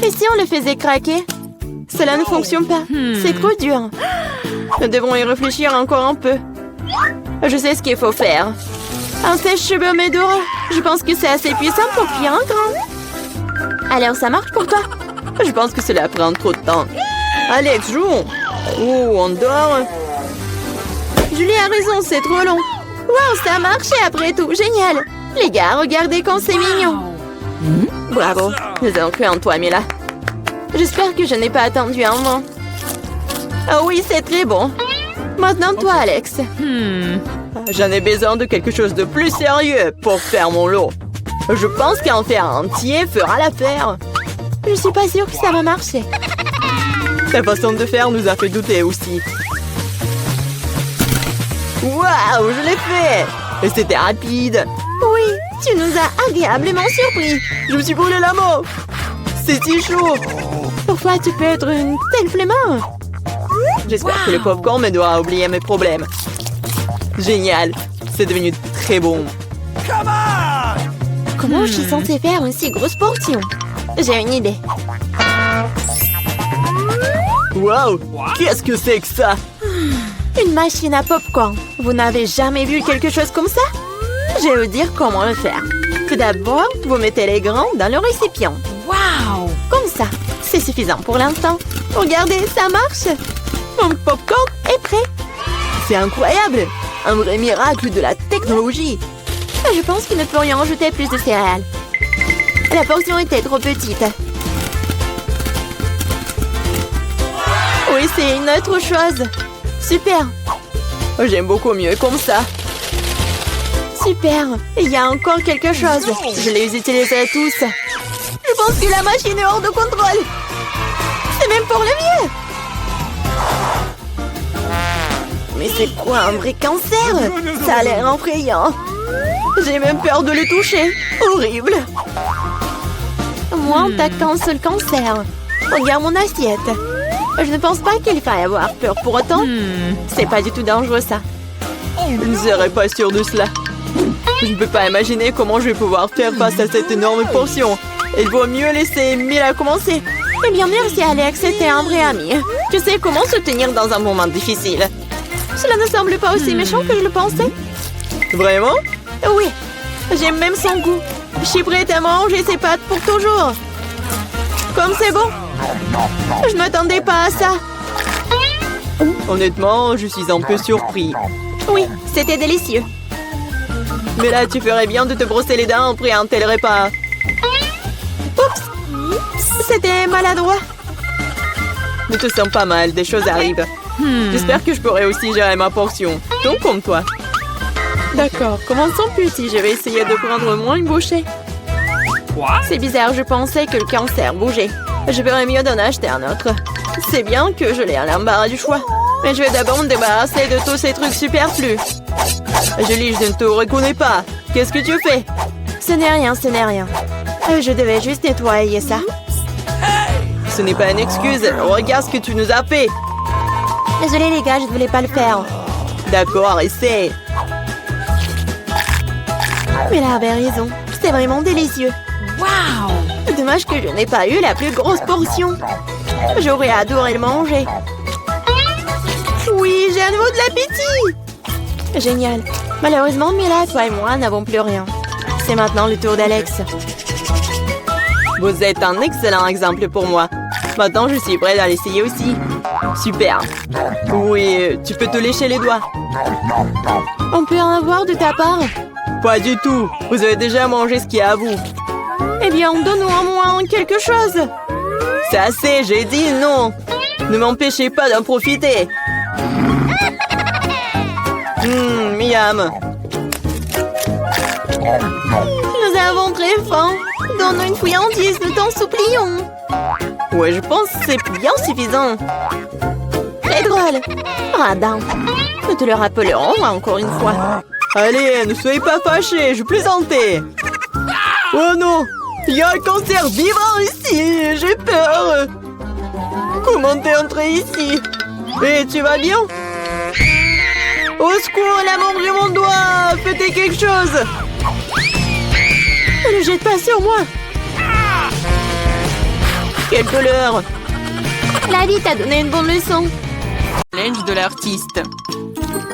Et si on le faisait craquer? Cela ne fonctionne pas. C'est trop dur. Nous devrons y réfléchir encore un peu. Je sais ce qu'il faut faire. Un sèche-cheveux Medora. Je pense que c'est assez puissant pour cuire un grain. Alors, ça marche pour toi? Je pense que cela prend trop de temps. Alex, jouons. Oh, on dort. Julie a raison, c'est trop long. Wow, ça a marché après tout. Génial. Les gars, regardez comme c'est mignon. Bravo. Nous avons cru en toi, Mila. J'espère que je n'ai pas attendu un moment. Oh oui, c'est très bon. Maintenant, toi, Alex. J'en ai besoin de quelque chose de plus sérieux pour faire mon lot. Je pense qu'un fer entier fera l'affaire. Je suis pas sûre que ça va marcher. Ta façon de faire nous a fait douter aussi. Waouh, je l'ai fait! Et c'était rapide. Oui, tu nous as agréablement surpris. Je me suis brûlé la main. C'est si chaud. Pourquoi tu peux être une telle flemmard? J'espère que le popcorn m'aidera à oublier mes problèmes. Génial. C'est devenu très bon. Come on! Comment je suis censée faire une si grosse portion? J'ai une idée. Waouh! Qu'est-ce que c'est que ça? Une machine à popcorn. Vous n'avez jamais vu quelque chose comme ça? Je vais vous dire comment le faire. Tout d'abord, vous mettez les grains dans le récipient. Wow! Comme ça. C'est suffisant pour l'instant. Regardez, ça marche. Mon popcorn est prêt. C'est incroyable! Un vrai miracle de la technologie. Je pense qu'il ne pourrions ajouter plus de céréales. La portion était trop petite. Oui, c'est une autre chose. Super. J'aime beaucoup mieux comme ça. Super. Il y a encore quelque chose. Je les utiliserai tous. Je pense que la machine est hors de contrôle. C'est même pour le mieux. Mais c'est quoi un vrai cancer? Ça a l'air effrayant. J'ai même peur de le toucher. Horrible. Moi, on t'a qu'un seul cancer. Regarde mon assiette. Je ne pense pas qu'il faille avoir peur pour autant. C'est pas du tout dangereux, ça. Je ne serais pas sûre de cela. Je ne peux pas imaginer comment je vais pouvoir faire face à cette énorme portion. Il vaut mieux laisser Mila commencer. Eh bien, merci, Alex. C'était un vrai ami. Tu sais comment se tenir dans un moment difficile. Cela ne semble pas aussi méchant que je le pensais. Vraiment? Oui. J'aime même son goût. Je suis prête à manger ses pâtes pour toujours. Comme c'est bon. Je ne m'attendais pas à ça. Honnêtement, je suis un peu surpris. Oui, c'était délicieux. Mais là, tu ferais bien de te brosser les dents après un tel repas. Oups. C'était maladroit. Ne te sens pas mal, des choses arrivent. J'espère que je pourrai aussi gérer ma portion. Donc comme toi. D'accord, commençons petit. Je vais essayer de prendre moins une bouchée. What? C'est bizarre, je pensais que le cancer bougeait. Je ferais mieux d'en acheter un autre. C'est bien que je l'ai à l'embarras du choix. Mais je vais d'abord me débarrasser de tous ces trucs superflus. Julie, je ne te reconnais pas. Qu'est-ce que tu fais? Ce n'est rien, ce n'est rien. Je devais juste nettoyer ça. Ce n'est pas une excuse. Regarde ce que tu nous as fait. Désolée les gars, je ne voulais pas le faire. D'accord, essaie. Mais là avait raison. C'était vraiment délicieux. Wow! Dommage que je n'ai pas eu la plus grosse portion. J'aurais adoré le manger. Oui, j'ai à nouveau de l'appétit. Génial. Malheureusement, Mila, toi et moi n'avons plus rien. C'est maintenant le tour d'Alex. Vous êtes un excellent exemple pour moi. Maintenant, je suis prête à l'essayer aussi. Super. Oui, tu peux te lécher les doigts. On peut en avoir de ta part? Pas du tout. Vous avez déjà mangé ce qu'il y a à vous. Eh bien, donne-nous au moins quelque chose. C'est assez, j'ai dit non. Ne m'empêchez pas d'en profiter. Miam. Nous avons très faim. Donne-nous une friandise, nous t'en supplions. Ouais, je pense que c'est bien suffisant. Très drôle. Radin. Nous te le rappellerons encore une fois. Allez, ne soyez pas fâchés, je plaisantais. Oh non, il y a un cancer vivant ici, j'ai peur. Comment t'es entré ici? Et tu vas bien? Au secours, elle a mangé mon doigt. Faites quelque chose. Ne le jette pas sur moi. Quelle douleur. La vie t'a donné une bonne leçon. Challenge de l'artiste.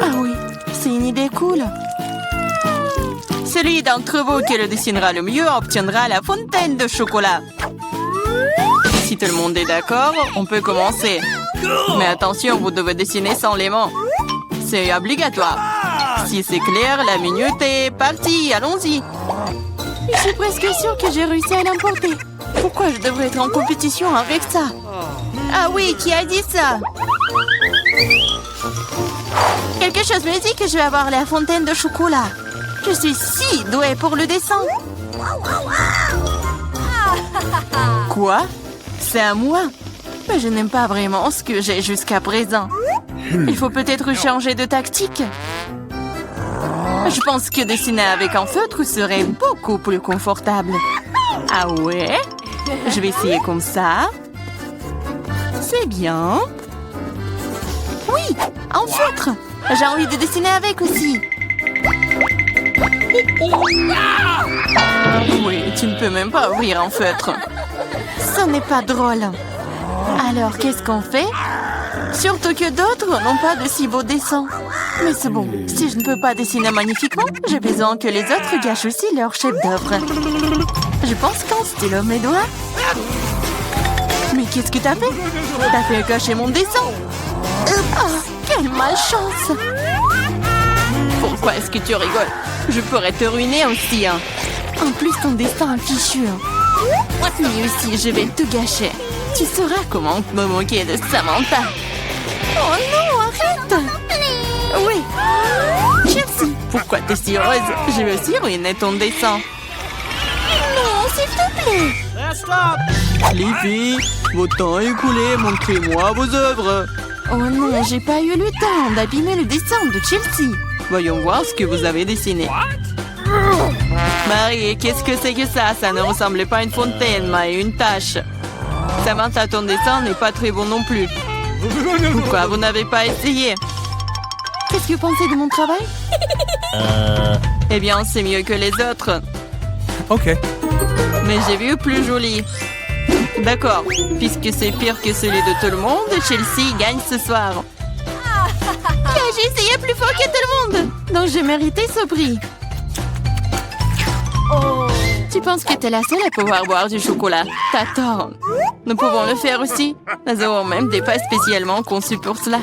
Ah oui, c'est une idée cool. Celui d'entre vous qui le dessinera le mieux obtiendra la fontaine de chocolat. Si tout le monde est d'accord, on peut commencer. Mais attention, vous devez dessiner sans les mains. C'est obligatoire. Si c'est clair, la minute est partie. Allons-y. Je suis presque sûre que j'ai réussi à l'emporter. Pourquoi je devrais être en compétition avec ça? Ah oui, qui a dit ça? Quelque chose me dit que je vais avoir la fontaine de chocolat. Je suis si douée pour le dessin. Quoi? C'est à moi? Mais je n'aime pas vraiment ce que j'ai jusqu'à présent. Il faut peut-être changer de tactique. Je pense que dessiner avec un feutre serait beaucoup plus confortable. Ah ouais? Je vais essayer comme ça. C'est bien. Oui, un feutre. J'ai envie de dessiner avec aussi. Oui, tu ne peux même pas ouvrir un feutre. Ce n'est pas drôle. Alors, qu'est-ce qu'on fait? Surtout que d'autres n'ont pas de si beaux dessins. Mais c'est bon, si je ne peux pas dessiner magnifiquement, j'ai besoin que les autres gâchent aussi leur chef-d'œuvre. Je pense qu'un stylo mes doigts. Mais qu'est-ce que t'as fait? T'as fait gâcher mon dessin. Oh, quelle malchance! Pourquoi est-ce que tu rigoles? Je pourrais te ruiner aussi, hein. En plus, ton destin est fichu. Mais aussi, je vais tout gâcher. Tu sauras comment me moquer de Samantha. Oh non, arrête! Oui. Chelsea. Pourquoi t'es si heureuse? Je veux aussi ruiner ton dessin. Non, s'il te plaît. Les filles, votre temps est écoulé, montrez-moi vos œuvres. Oh non, j'ai pas eu le temps d'abîmer le dessin de Chelsea. Voyons voir ce que vous avez dessiné. Marie, qu'est-ce que c'est que ça? Ça ne ressemblait pas à une fontaine, mais à une tache. Samantha, ton dessin n'est pas très bon non plus. Pourquoi vous n'avez pas essayé? Qu'est-ce que vous pensez de mon travail? Eh bien, c'est mieux que les autres. Ok. Mais j'ai vu plus joli. D'accord, puisque c'est pire que celui de tout le monde, Chelsea gagne ce soir. J'ai essayé plus fort que tout le monde. Donc j'ai mérité ce prix. Tu penses que t'es la seule à pouvoir boire du chocolat? T'as tort. Nous pouvons le faire aussi. Nous avons même des pas spécialement conçus pour cela.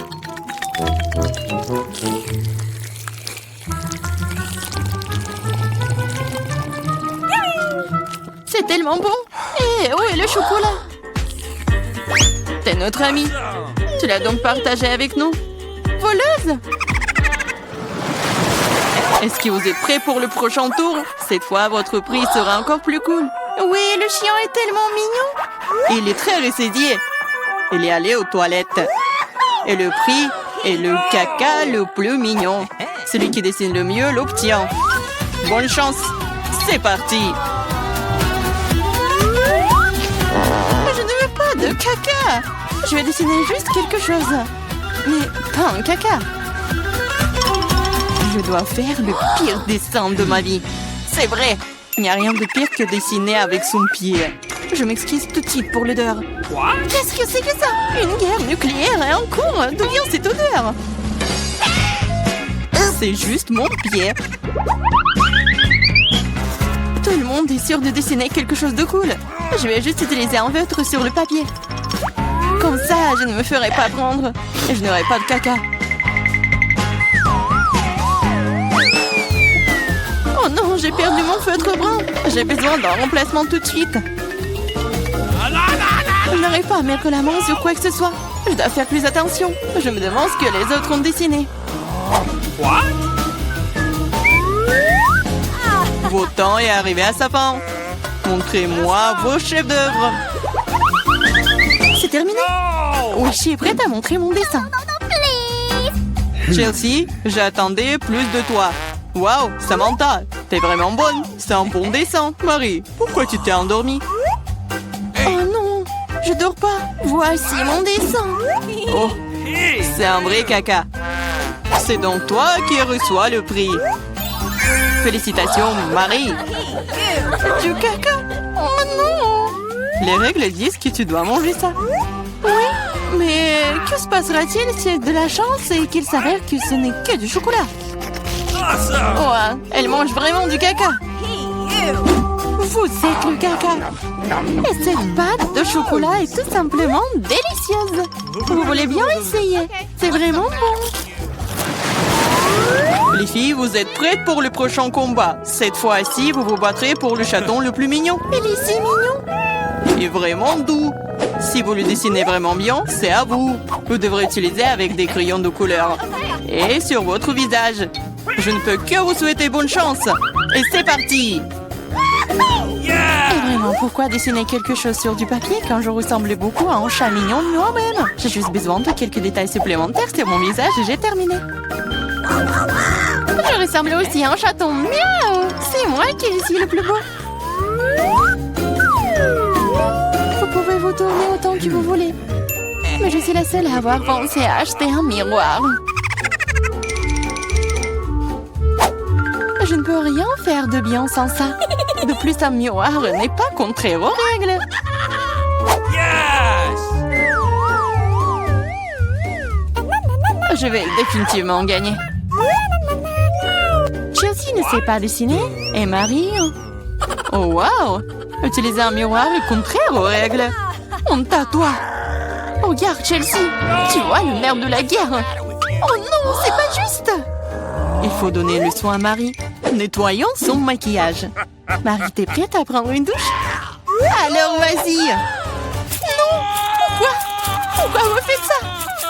C'est tellement bon. Et où est le chocolat? T'es notre amie. Tu l'as donc partagé avec nous? Voleuse? Est-ce que vous êtes prêts pour le prochain tour? Cette fois, votre prix sera encore plus cool. Oui, le chien est tellement mignon. Il est très ressaisié. Il est allé aux toilettes. Et le prix est le caca le plus mignon. Celui qui dessine le mieux l'obtient. Bonne chance. C'est parti. Je ne veux pas de caca. Je vais dessiner juste quelque chose. Mais pas un caca. Je dois faire le pire dessin de ma vie. C'est vrai. Il n'y a rien de pire que dessiner avec son pied. Je m'excuse tout de suite pour l'odeur. Qu'est-ce que c'est que ça? Une guerre nucléaire est en cours. D'où vient cette odeur? C'est juste mon pied. Tout le monde est sûr de dessiner quelque chose de cool. Je vais juste utiliser un feutre sur le papier. Comme ça, je ne me ferai pas prendre. Et je n'aurai pas de caca. Oh non, j'ai perdu mon feutre brun. J'ai besoin d'un remplacement tout de suite. Je n'arrive pas à mettre la main sur quoi que ce soit. Je dois faire plus attention. Je me demande ce que les autres ont dessiné. What? Votre temps est arrivé à sa fin. Montrez-moi vos chefs-d'œuvre. C'est terminé. Oui, je suis prête à montrer mon dessin. Chelsea, j'attendais plus de toi. Waouh, Samantha, t'es vraiment bonne. C'est un bon dessin. Marie, pourquoi tu t'es endormie? Oh non, je dors pas. Voici mon dessin. Oh, c'est un vrai caca. C'est donc toi qui reçois le prix. Félicitations, Marie. Du caca. Oh non. Les règles disent que tu dois manger ça. Oui, mais que se passera-t-il si de la chance et qu'il s'avère que ce n'est que du chocolat? Awesome! Oh, elle mange vraiment du caca. Vous êtes le caca. Et cette pâte de chocolat est tout simplement délicieuse. Vous voulez bien essayer? C'est vraiment bon. Les filles, vous êtes prêtes pour le prochain combat. Cette fois-ci, vous vous battrez pour le chaton le plus mignon. Il est si mignon. Et vraiment doux. Si vous le dessinez vraiment bien, c'est à vous. Vous devrez utiliser avec des crayons de couleur. Et sur votre visage. Je ne peux que vous souhaiter bonne chance. Et c'est parti! Et vraiment, pourquoi dessiner quelque chose sur du papier quand je ressemble beaucoup à un chat mignon moi-même? J'ai juste besoin de quelques détails supplémentaires sur mon visage et j'ai terminé. Je ressemble aussi à un chaton. Miaou! C'est moi qui suis le plus beau. Vous pouvez vous tourner autant que vous voulez. Mais je suis la seule à avoir pensé à acheter un miroir. Je ne peux rien faire de bien sans ça. De plus, un miroir n'est pas contraire aux règles. Yes! Je vais définitivement gagner. Chelsea ne sait pas dessiner. Et Marie... Oh, wow! Utiliser un miroir est contraire aux règles. Honte à toi. Regarde, Chelsea. Tu vois le nerf de la guerre. Oh non, c'est pas juste. Il faut donner le soin à Marie. Nettoyons son maquillage. Marie, t'es prête à prendre une douche? Alors, vas-y. Non, pourquoi? Pourquoi vous faites ça?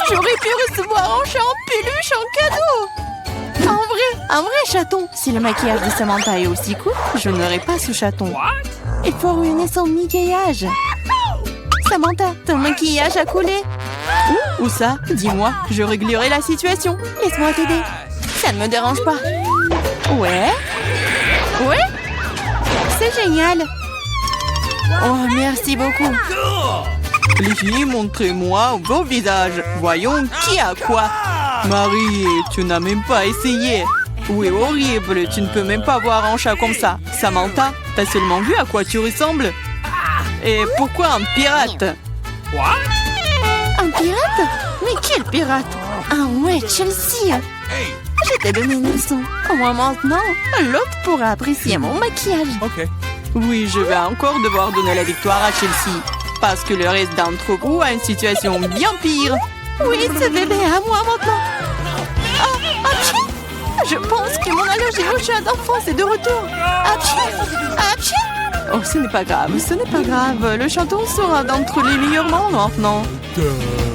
J'aurais pu recevoir un chat en peluche en cadeau. Un vrai chaton. Si le maquillage de Samantha est aussi court, je n'aurai pas ce chaton. Il faut ruiner son maquillage. Samantha, ton maquillage a coulé. Où ça? Dis-moi, je réglerai la situation. Laisse-moi t'aider. Ça ne me dérange pas. Ouais? Ouais? C'est génial. Oh, merci beaucoup. Les filles, montrez-moi vos visages. Voyons qui a quoi. Marie, tu n'as même pas essayé. Oui, horrible. Tu ne peux même pas voir un chat comme ça. Samantha, t'as seulement vu à quoi tu ressembles? Et pourquoi un pirate? What? Un pirate? Mais quel pirate? Ah ouais, Chelsea. Hey! Je t'ai donné une leçon. Au moins maintenant, l'autre pourra apprécier mon maquillage. Okay. Oui, je vais encore devoir donner la victoire à Chelsea. Parce que le reste d'entre vous a une situation bien pire. Oui, ce bébé est à moi maintenant. Ah, apchi! Je pense que mon allergie au chat d'enfance est de retour. Apchi! Apchi! Oh, ce n'est pas grave, ce n'est pas grave. Le chaton sera d'entre les meilleurs membres maintenant. Oh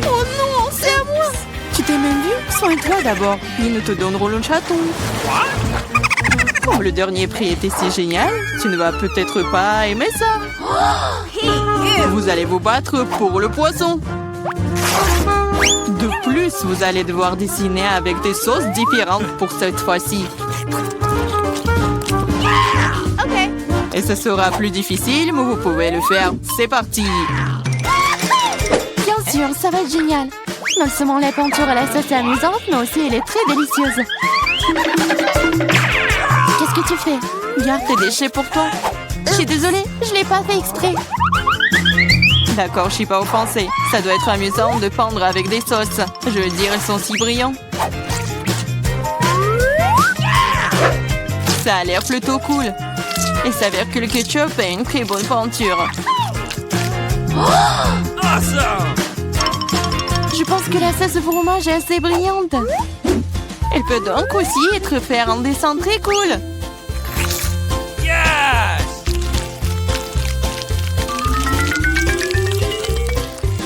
non, c'est à moi! Tu t'es même vu? Soigne-toi d'abord, puis nous te donnerons le chaton. Oh, le dernier prix était si génial, tu ne vas peut-être pas aimer ça. Vous allez vous battre pour le poisson. De plus, vous allez devoir dessiner avec des sauces différentes pour cette fois-ci. Et ce sera plus difficile, mais vous pouvez le faire. C'est parti! Bien sûr, ça va être génial. Non seulement la peinture à la sauce est amusante, mais aussi elle est très délicieuse. Qu'est-ce que tu fais? Garde tes déchets pour toi. Je suis désolée, je l'ai pas fait exprès. D'accord, je suis pas offensée. Ça doit être amusant de peindre avec des sauces. Je veux dire, elles sont si brillantes. Ça a l'air plutôt cool. Il s'avère que le ketchup est une très bonne peinture. Awesome! Je pense que la sauce au fromage est assez brillante. Elle peut donc aussi être faite en dessin très cool. Yes!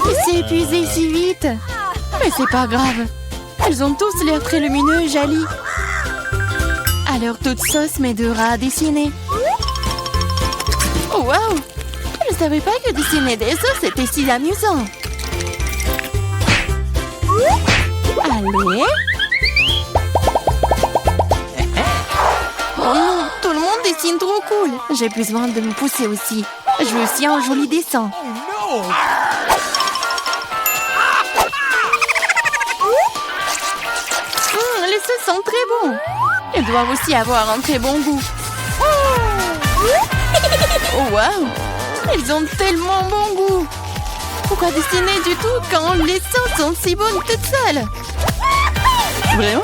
Il s'est épuisé si vite. Mais c'est pas grave. Elles ont tous l'air très lumineux et jolies. Alors toute sauce m'aidera à dessiner. Oh wow! Je savais pas que dessiner des sauces était si amusant. Allez. Oh non, tout le monde dessine trop cool. J'ai besoin de me pousser aussi. Je veux aussi un joli dessin. No! Les sauces sont très bons. Elles doivent aussi avoir un très bon goût. Oh wow! Elles ont tellement bon goût. Pourquoi dessiner du tout quand les sauces sont si bonnes toutes seules? Vraiment?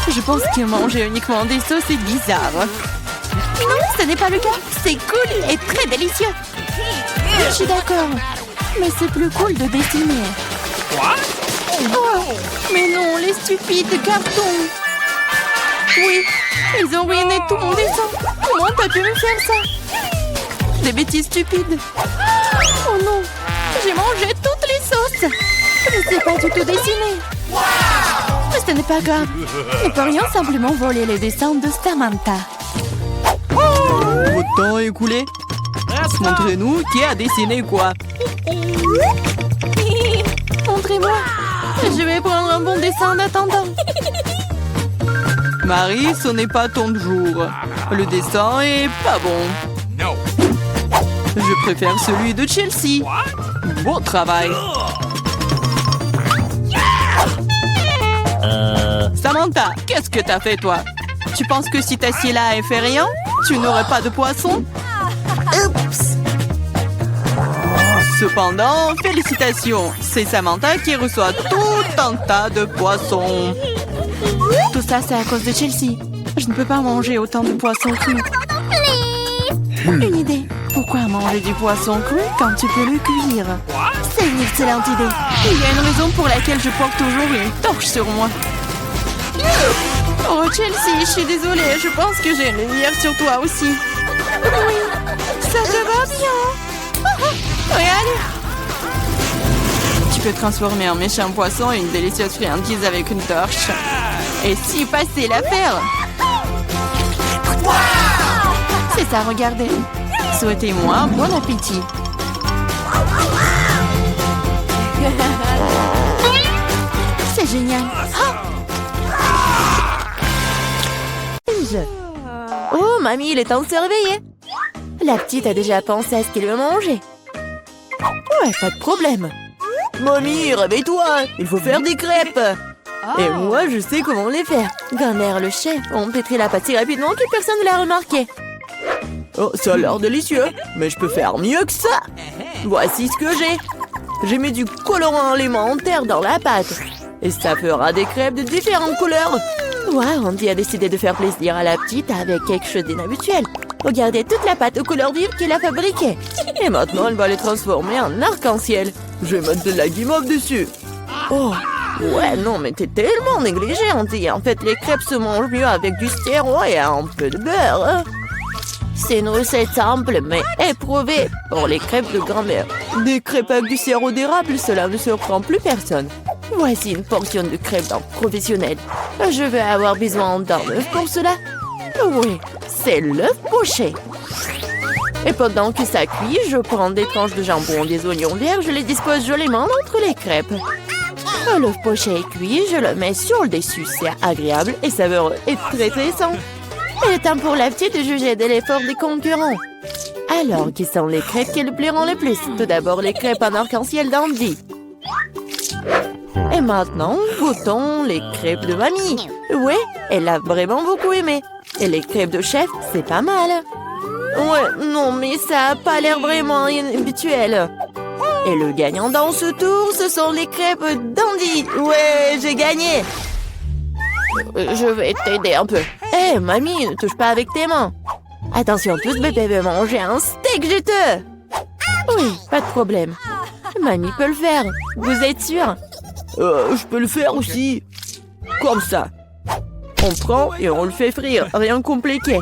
Je pense que manger uniquement des sauces est bizarre. Non, ce n'est pas le cas. C'est cool et très délicieux. Je suis d'accord. Mais c'est plus cool de dessiner. What? Oh, mais non, les stupides cartons. Oui, ils ont ruiné tout mon dessin. Comment t'as pu me faire ça? Des bêtises stupides. Oh non, j'ai mangé toutes les sauces. Je ne sais pas du tout dessiner. Mais ce n'est pas grave. Nous pourrions simplement voler les dessins de Samantha. Votre temps est écoulé. Montrez-nous qui a dessiné quoi. Montrez-moi. Je vais prendre un bon dessin en attendant. Marie, ce n'est pas ton jour. Le dessin est pas bon. No! Je préfère celui de Chelsea. What? Bon travail. Samantha, qu'est-ce que t'as fait toi? Tu penses que si t'assieds là et fais rien, tu n'aurais pas de poisson? Oups! Cependant, félicitations, c'est Samantha qui reçoit tout un tas de poissons. Tout ça, c'est à cause de Chelsea. Je ne peux pas manger autant de poissons crus. Une idée. Pourquoi manger du poisson cru quand tu peux le cuire? C'est une excellente idée. Il y a une raison pour laquelle je porte toujours une torche sur moi. Oh, Chelsea, je suis désolée. Je pense que j'ai une lumière sur toi aussi. Oui, ça te va bien. Regarde. Tu peux transformer un méchant poisson en une délicieuse friandise avec une torche. Et si passer l'affaire. C'est ça, regardez. Souhaitez-moi bon appétit. C'est génial. Oh, mamie, il est temps de se réveiller. La petite a déjà pensé à ce qu'elle veut manger. Ouais, pas de problème. Mamie, réveille-toi, il faut faire des crêpes. Et moi, je sais comment les faire. Gunner, le chef, on pétrit la pâte si rapidement que personne ne l'a remarqué. Oh, ça a l'air délicieux, mais je peux faire mieux que ça. Voici ce que j'ai. J'ai mis du colorant alimentaire dans la pâte. Et ça fera des crêpes de différentes couleurs. Wow, Andy a décidé de faire plaisir à la petite avec quelque chose d'inhabituel. Regardez toute la pâte aux couleurs vives qu'il a fabriquée. Et maintenant, elle va les transformer en arc-en-ciel. Je vais mettre de la guimauve dessus. Oh, ouais, non, mais t'es tellement négligé, Andy. En fait, les crêpes se mangent mieux avec du sirop et un peu de beurre. Hein. C'est une recette simple, mais éprouvée pour les crêpes de grand-mère. Des crêpes avec du sirop d'érable, cela ne surprend plus personne. Voici une portion de crêpes d'un professionnel. Je vais avoir besoin d'un œuf pour cela. Oui, c'est l'œuf poché. Et pendant que ça cuit, je prends des tranches de jambon, des oignons verts, je les dispose joliment entre les crêpes. L'œuf poché est cuit, je le mets sur le dessus. C'est agréable et savoureux et très sain. Il est temps pour la petite de juger de l'effort des concurrents. Alors, qui sont les crêpes qui le plairont le plus? Tout d'abord, les crêpes en arc-en-ciel d'Andy. Et maintenant, goûtons les crêpes de mamie. Oui, elle a vraiment beaucoup aimé. Et les crêpes de chef, c'est pas mal. Ouais, non, mais ça a pas l'air vraiment habituel. Et le gagnant dans ce tour, ce sont les crêpes d'Andy. Ouais, j'ai gagné. Je vais t'aider un peu. Hé, mamie, ne touche pas avec tes mains. Attention, tous bébé veut manger un steak juteux. Oui, pas de problème. Mamie peut le faire. Vous êtes sûr? Je peux le faire aussi. Comme ça. On prend et on le fait frire. Rien de compliqué.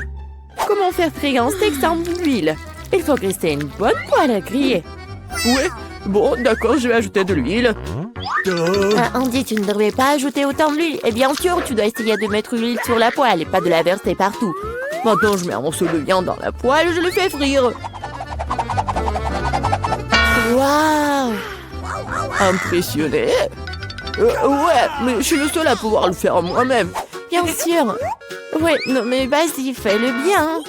Comment faire frire un steak sans l'huile? Il faut graisser une bonne poêle à griller. Ouais, bon, d'accord, je vais ajouter de l'huile. Andy, tu ne devrais pas ajouter autant d'huile. Et bien sûr, tu dois essayer de mettre l'huile sur la poêle et pas de la verser partout. Maintenant, je mets un morceau de viande dans la poêle et je le fais frire. Waouh! Impressionné? Ouais, mais je suis le seul à pouvoir le faire moi-même. Bien sûr. Ouais, non mais vas-y, fais-le bien.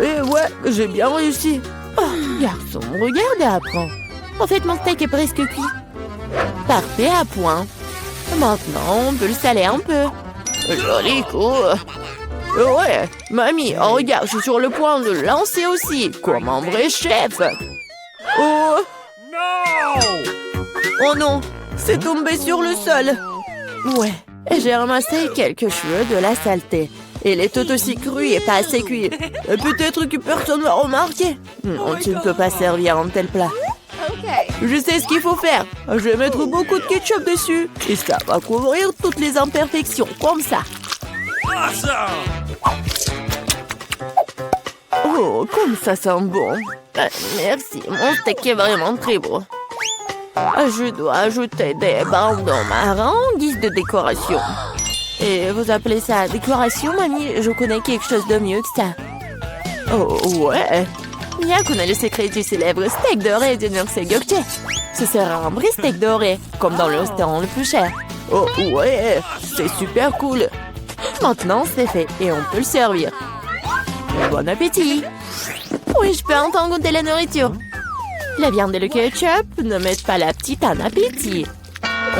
Et ouais, j'ai bien réussi. Oh, garçon, regarde et apprends. En fait, mon steak est presque cuit. Parfait à point. Maintenant, on peut le saler un peu. Joli coup. Ouais, mamie, oh, regarde, je suis sur le point de le lancer aussi, comme un vrai chef. Oh, No! oh non, c'est tombé sur le sol. Ouais, j'ai ramassé quelques cheveux de la saleté. Il est tout aussi cru et pas assez cuit. Peut-être que personne va remarquer. Non, tu ne peux pas servir un tel plat. Je sais ce qu'il faut faire. Je vais mettre beaucoup de ketchup dessus. Et ça va couvrir toutes les imperfections, comme ça. Awesome! Oh, comme ça sent bon. Merci, mon steak est vraiment très beau. Je dois ajouter des bandons marrons en guise de décoration. Et vous appelez ça décoration, mamie? Je connais quelque chose de mieux que ça. Oh, ouais. Mia connaît le secret du célèbre steak doré de Nurse Gökçe. Ce sera un vrai steak doré, comme dans le restaurant le plus cher. Oh, ouais, c'est super cool. Maintenant, c'est fait et on peut le servir. Bon appétit! Oui, je peux entendre goûter la nourriture. La viande et le ketchup ne mettent pas la petite en appétit.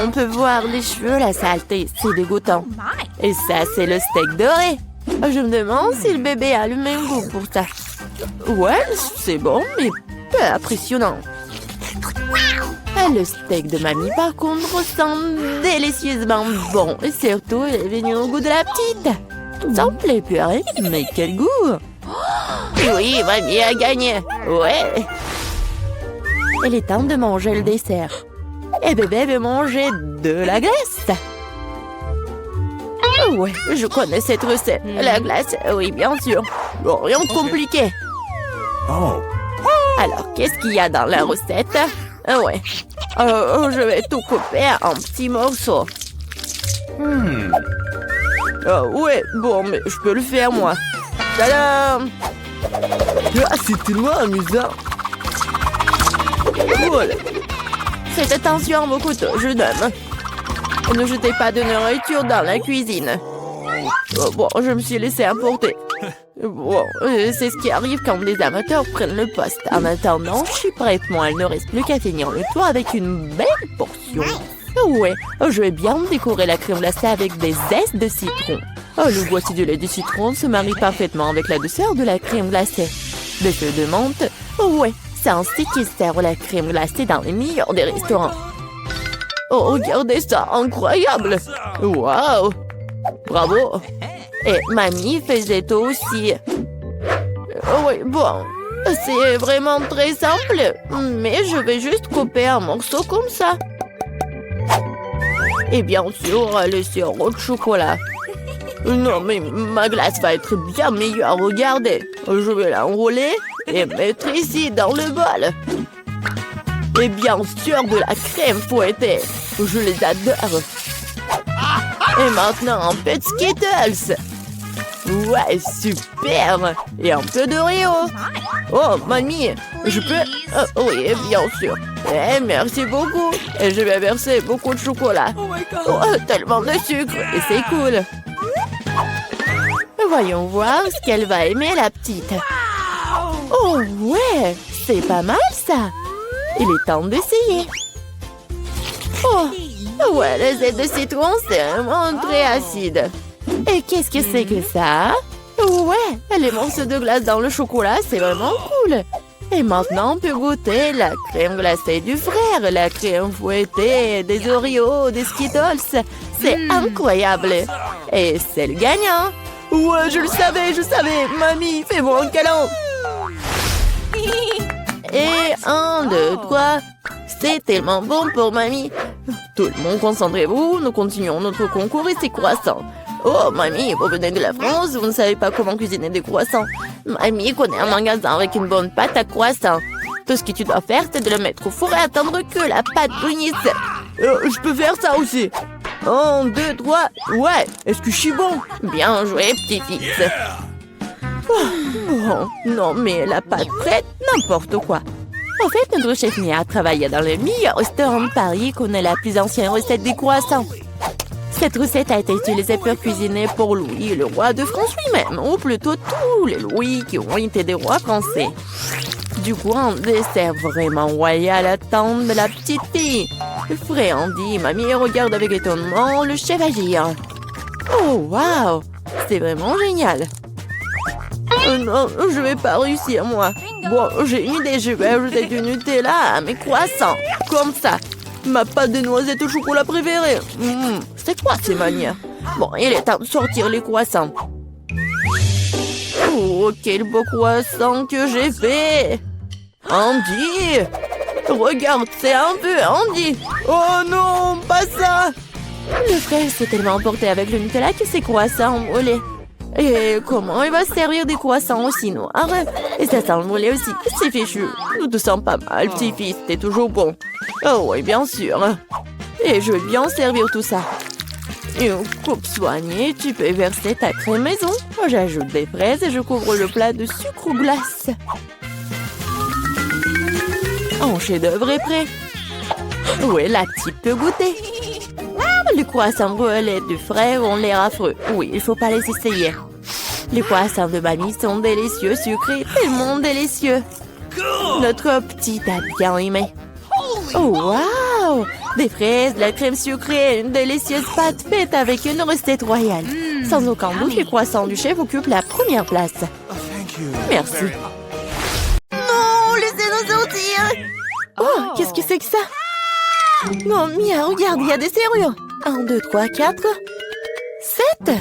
On peut voir les cheveux, la saleté, c'est dégoûtant. Et ça, c'est le steak doré. Je me demande si le bébé a le même goût pour ça. Ouais, c'est bon, mais peu impressionnant. Le steak de mamie, par contre, sent délicieusement bon. Et surtout, il est venu au goût de la petite. Ça me plaît purée, mais quel goût! Oui, mamie a gagné. Ouais. Il est temps de manger le dessert. Et bébé veut manger de la glace. Ouais, je connais cette recette. La glace, oui, bien sûr. Bon, rien de compliqué. Oh. Alors, qu'est-ce qu'il y a dans la recette? Ouais. Je vais tout couper en petits morceaux. Ouais, bon, mais je peux le faire, moi. Tadam! Ah, c'est tellement amusant. Voilà. Faites attention à vos couteaux, je donne. Ne jetez pas de nourriture dans la cuisine. Bon, je me suis laissé emporter. Bon, c'est ce qui arrive quand les amateurs prennent le poste. En attendant, je suis prête, moi. Il ne reste plus qu'à finir le tour avec une belle portion. Ouais, je vais bien décorer la crème glacée avec des zestes de citron. Le boîtier de lait de citron se marie parfaitement avec la douceur de la crème glacée. Des feuilles de menthe, ouais, c'est ainsi qu'ils servent la crème glacée dans les meilleurs des restaurants. Oh, regardez ça, incroyable! Waouh! Bravo! Et mamie faisait tout aussi. Oui, bon, c'est vraiment très simple, mais je vais juste couper un morceau comme ça. Et bien sûr, le sirop de chocolat. Non, mais ma glace va être bien meilleure, regardez. Je vais l'enrouler et mettre ici dans le bol. Et bien sûr, de la crème fouettée. Je les adore. Et maintenant, un peu de Skittles. Ouais, super. Et un peu d'Oreo. Oh, mamie, je peux... oui, bien sûr. Eh, merci beaucoup. Et je vais verser beaucoup de chocolat. Oh, tellement de sucre. Et c'est cool. Voyons voir ce qu'elle va aimer, la petite. Oh, ouais, c'est pas mal, ça. Il est temps d'essayer. Oh, ouais, le zeste de citron, c'est vraiment très acide. Et qu'est-ce que c'est que ça? Ouais, les morceaux de glace dans le chocolat, c'est vraiment cool. Et maintenant, on peut goûter la crème glacée du frère, la crème fouettée, des Oreos, des Skittles. C'est incroyable. Et c'est le gagnant. Ouais, je le savais. Mamie, fais-moi un câlin. Et 1, 2, 3. C'est tellement bon pour mamie. Tout le monde, concentrez-vous. Nous continuons notre concours et c'est croissants. Oh, mamie, vous venez de la France, vous ne savez pas comment cuisiner des croissants. Mamie connaît un magasin avec une bonne pâte à croissants. Tout ce que tu dois faire, c'est de le mettre au four et attendre que la pâte brunisse. Je peux faire ça aussi. 1, 2, 3. Ouais, est-ce que je suis bon? Bien joué, petit-fils. Bon, non, mais la pâte prête, n'importe quoi. En fait, notre chef Mia travaille dans le meilleur restaurant de Paris qu'on ait la plus ancienne recette des croissants. Cette recette a été utilisée pour cuisiner pour Louis, le roi de France lui-même, ou plutôt tous les Louis qui ont été des rois français. Du coup, un dessert vraiment royal attend de la petite fille. Frais Andy, mamie regarde avec étonnement le chef agir. Oh, waouh! C'est vraiment génial. Non, je vais pas réussir, moi. Bon, j'ai une idée, je vais ajouter du Nutella à mes croissants. Comme ça. Ma pâte de noisette au chocolat préférée. C'est quoi ces manières? Bon, il est temps de sortir les croissants. Oh, quel beau croissant que j'ai fait! Andy! Regarde, c'est un peu Andy! Oh non, pas ça! Le frère s'est tellement emporté avec le Nutella que ses croissants ont brûlé. Et comment il va se servir des croissants aussi noirs? Et ça sent le brûlé aussi. C'est fichu. Nous te sens pas mal, petit-fils. T'es toujours bon. Oh oui, bien sûr. Et je vais bien servir tout ça. Une coupe soignée, tu peux verser ta crème maison. J'ajoute des fraises et je couvre le plat de sucre ou glace. Un chef-d'œuvre est prêt. Oui, la petite peut goûter. Les croissants brûlés du frère ont l'air affreux. Oui, il faut pas les essayer. Les croissants de mamie sont délicieux, sucrés, tellement délicieux. Notre petite a bien aimé. Oh, waouh! Des fraises, de la crème sucrée, une délicieuse pâte faite avec une recette royale. Sans aucun doute, les croissants du chef occupent la première place. Merci. Non, laissez-nous sortir. Oh, qu'est-ce que c'est que ça? Non, Mia, regarde, il y a des serrures. 1, 2, 3, 4, 7.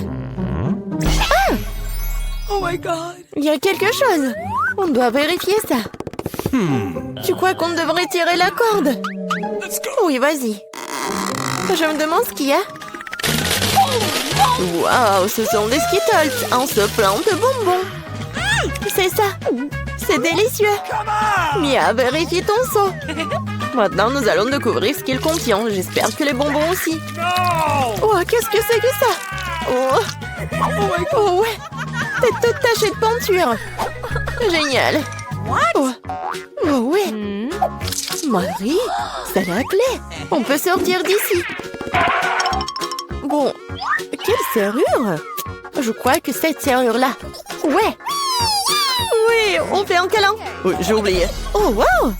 Ah! Oh my God. Il y a quelque chose. On doit vérifier ça. Tu crois qu'on devrait tirer la corde? Oui, vas-y. Je me demande ce qu'il y a. Waouh, ce sont des Skittles. On se plante de bonbons. C'est ça. C'est délicieux. Mia, vérifie ton seau. Maintenant, nous allons découvrir ce qu'il contient. J'espère que les bonbons aussi. No! Oh, qu'est-ce que c'est que ça? Oh, ouais. T'es toute tachée de peinture. Génial. Oh, ouais. Marie, c'est la clé. On peut sortir d'ici. Bon, quelle serrure? Je crois que cette serrure-là. Ouais. Oui, on fait un câlin. Oui, j'ai oublié. Oh, wow.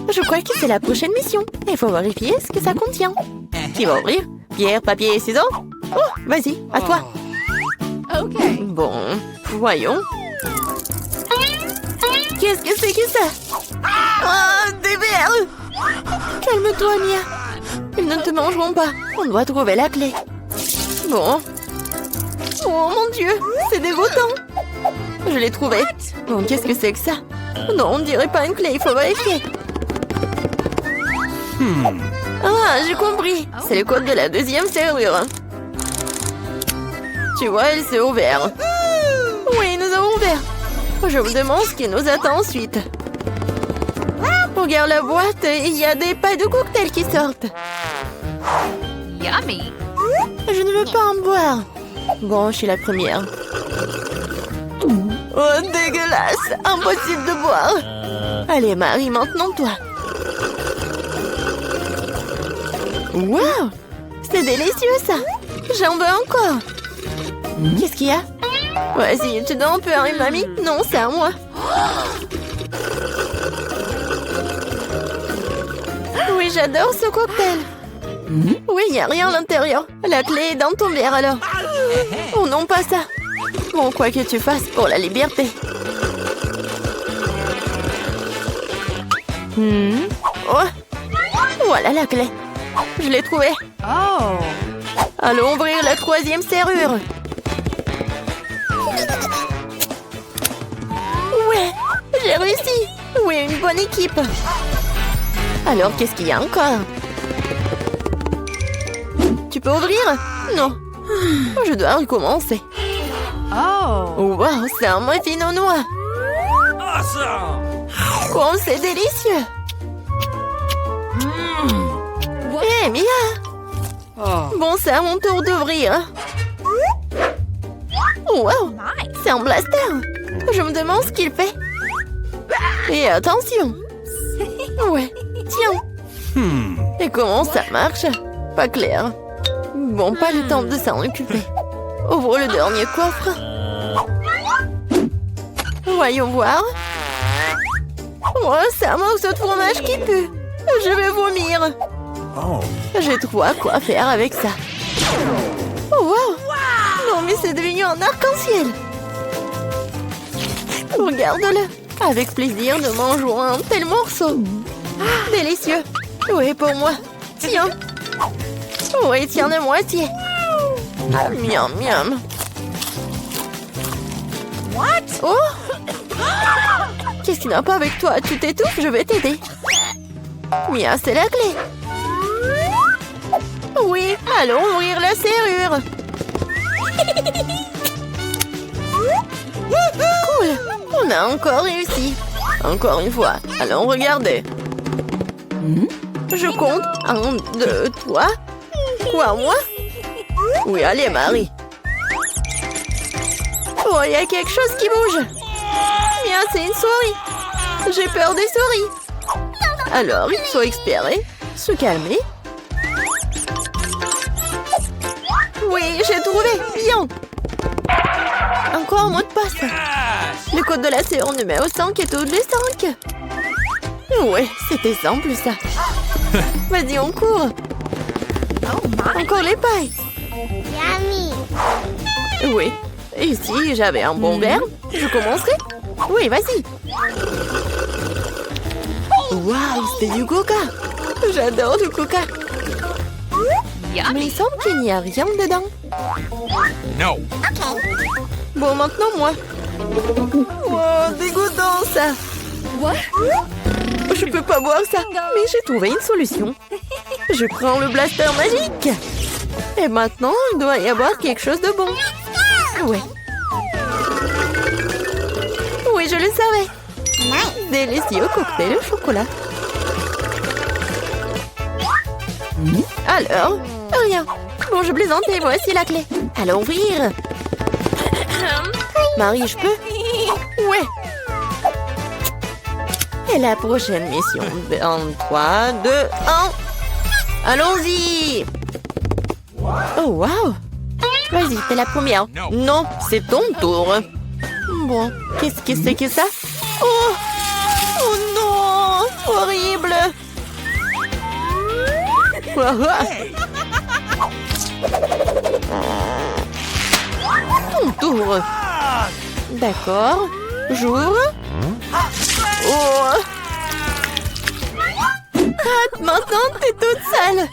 Je crois que c'est la prochaine mission. Il faut vérifier ce que ça contient. Qui va ouvrir? Pierre, papier et ciseaux? Oh, vas-y, à toi. OK. Bon, voyons. Qu'est-ce que c'est que ça? Ah, des verres! Calme-toi, Mia. Ils ne te mangeront pas. On doit trouver la clé. Bon. Oh mon Dieu, c'est dégoûtant. Je l'ai trouvé. Bon, qu'est-ce que c'est que ça? Non, on dirait pas une clé, il faut vérifier. Ah, j'ai compris. C'est le code de la deuxième serrure. Tu vois, elle s'est ouverte. Oui, nous avons ouvert. Je me demande ce qui nous attend ensuite. Regarde la boîte, il y a des pailles de cocktail qui sortent. Yummy. Je ne veux pas en boire. Bon, je suis la première. Oh, dégueulasse! Impossible de boire. Allez, Marie, maintenant toi. Waouh! C'est délicieux, ça. J'en veux encore. Qu'est-ce qu'il y a? Vas-y, tu donnes un peu, hein, mamie? Non, c'est à moi. Oui, j'adore ce cocktail. Oui, il n'y a rien à l'intérieur. La clé est dans ton verre, alors. Oh non, pas ça. Bon, quoi que tu fasses pour la liberté. Oh, voilà la clé. Je l'ai trouvée. Oh. Allons ouvrir la troisième serrure. Ouais, j'ai réussi. Oui, une bonne équipe. Alors, qu'est-ce qu'il y a encore? peux ouvrir? Non. Je dois recommencer. Oh. Wow, c'est un muffin aux noix. Awesome! Oh, c'est délicieux. Hé, Mia. Bon, c'est à mon tour d'ouvrir. Wow, c'est un blaster. Je me demande ce qu'il fait. Et attention. Ouais, tiens. Et comment ça marche? Pas clair. Bon, pas le temps de s'en occuper. Ouvre le dernier coffre. Voyons voir. Oh, c'est un morceau de fromage qui pue. Je vais vomir. Oh. J'ai trop à quoi faire avec ça. Oh, wow. Non, mais c'est devenu un arc-en-ciel. Regarde-le. Avec plaisir, nous mangeons un tel morceau. Délicieux. Oui, pour moi. Tiens. Oui, tiens de moitié. Miam, miam. Oh! Qu'est-ce qui n'a pas avec toi? Tu t'étouffes, je vais t'aider. Mia, c'est la clé. Oui, allons ouvrir la serrure. Cool, on a encore réussi. Encore une fois, allons regarder. Je compte. 1, 2, 3. Quoi, moi? Oui, allez, Marie. Oh, il y a quelque chose qui bouge. Mia, c'est une souris. J'ai peur des souris. Alors, il faut espérer. Se calmer. Oui, j'ai trouvé. Bien. Encore un mot de passe. Le code de la séance numéro 5 est tous les 5. Ouais, c'était simple, ça. Vas-y, on court. Encore les pailles. Oui. Et si j'avais un bon verre, je commencerais. Oui, vas-y. Waouh, c'est du coca. J'adore du coca. Mais il semble qu'il n'y a rien dedans. No. Bon, maintenant, moi. Oh, dégoûtant, ça. Je peux pas boire ça. Mais j'ai trouvé une solution. Je prends le blaster magique. Et maintenant, il doit y avoir quelque chose de bon. Ouais. Oui, je le savais. Délicieux cocktail au chocolat. Alors, rien. Bon, je plaisantais, voici la clé. Allons ouvrir. Marie, je peux? Ouais. Et la prochaine mission. Dans 3, 2, 1. Allons-y. Oh, wow. Vas-y, t'es la première. Non, c'est ton tour. Bon, qu'est-ce que c'est que ça? Oh! Oh non! Horrible! Ton tour. D'accord. J'ouvre. Oh! Ah, maintenant, t'es toute sale.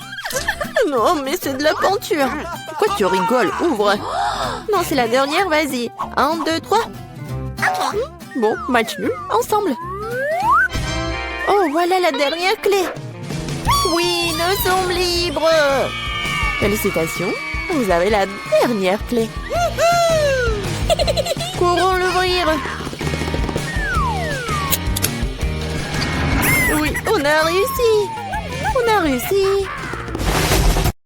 Non, mais c'est de la peinture. Pourquoi tu rigoles? Ouvre. Non, c'est la dernière, vas-y. 1, 2, 3. Bon, match nul, ensemble. Oh, voilà la dernière clé. Oui, nous sommes libres. Félicitations, vous avez la dernière clé. Courons l'ouvrir. Oui, on a réussi. On a réussi.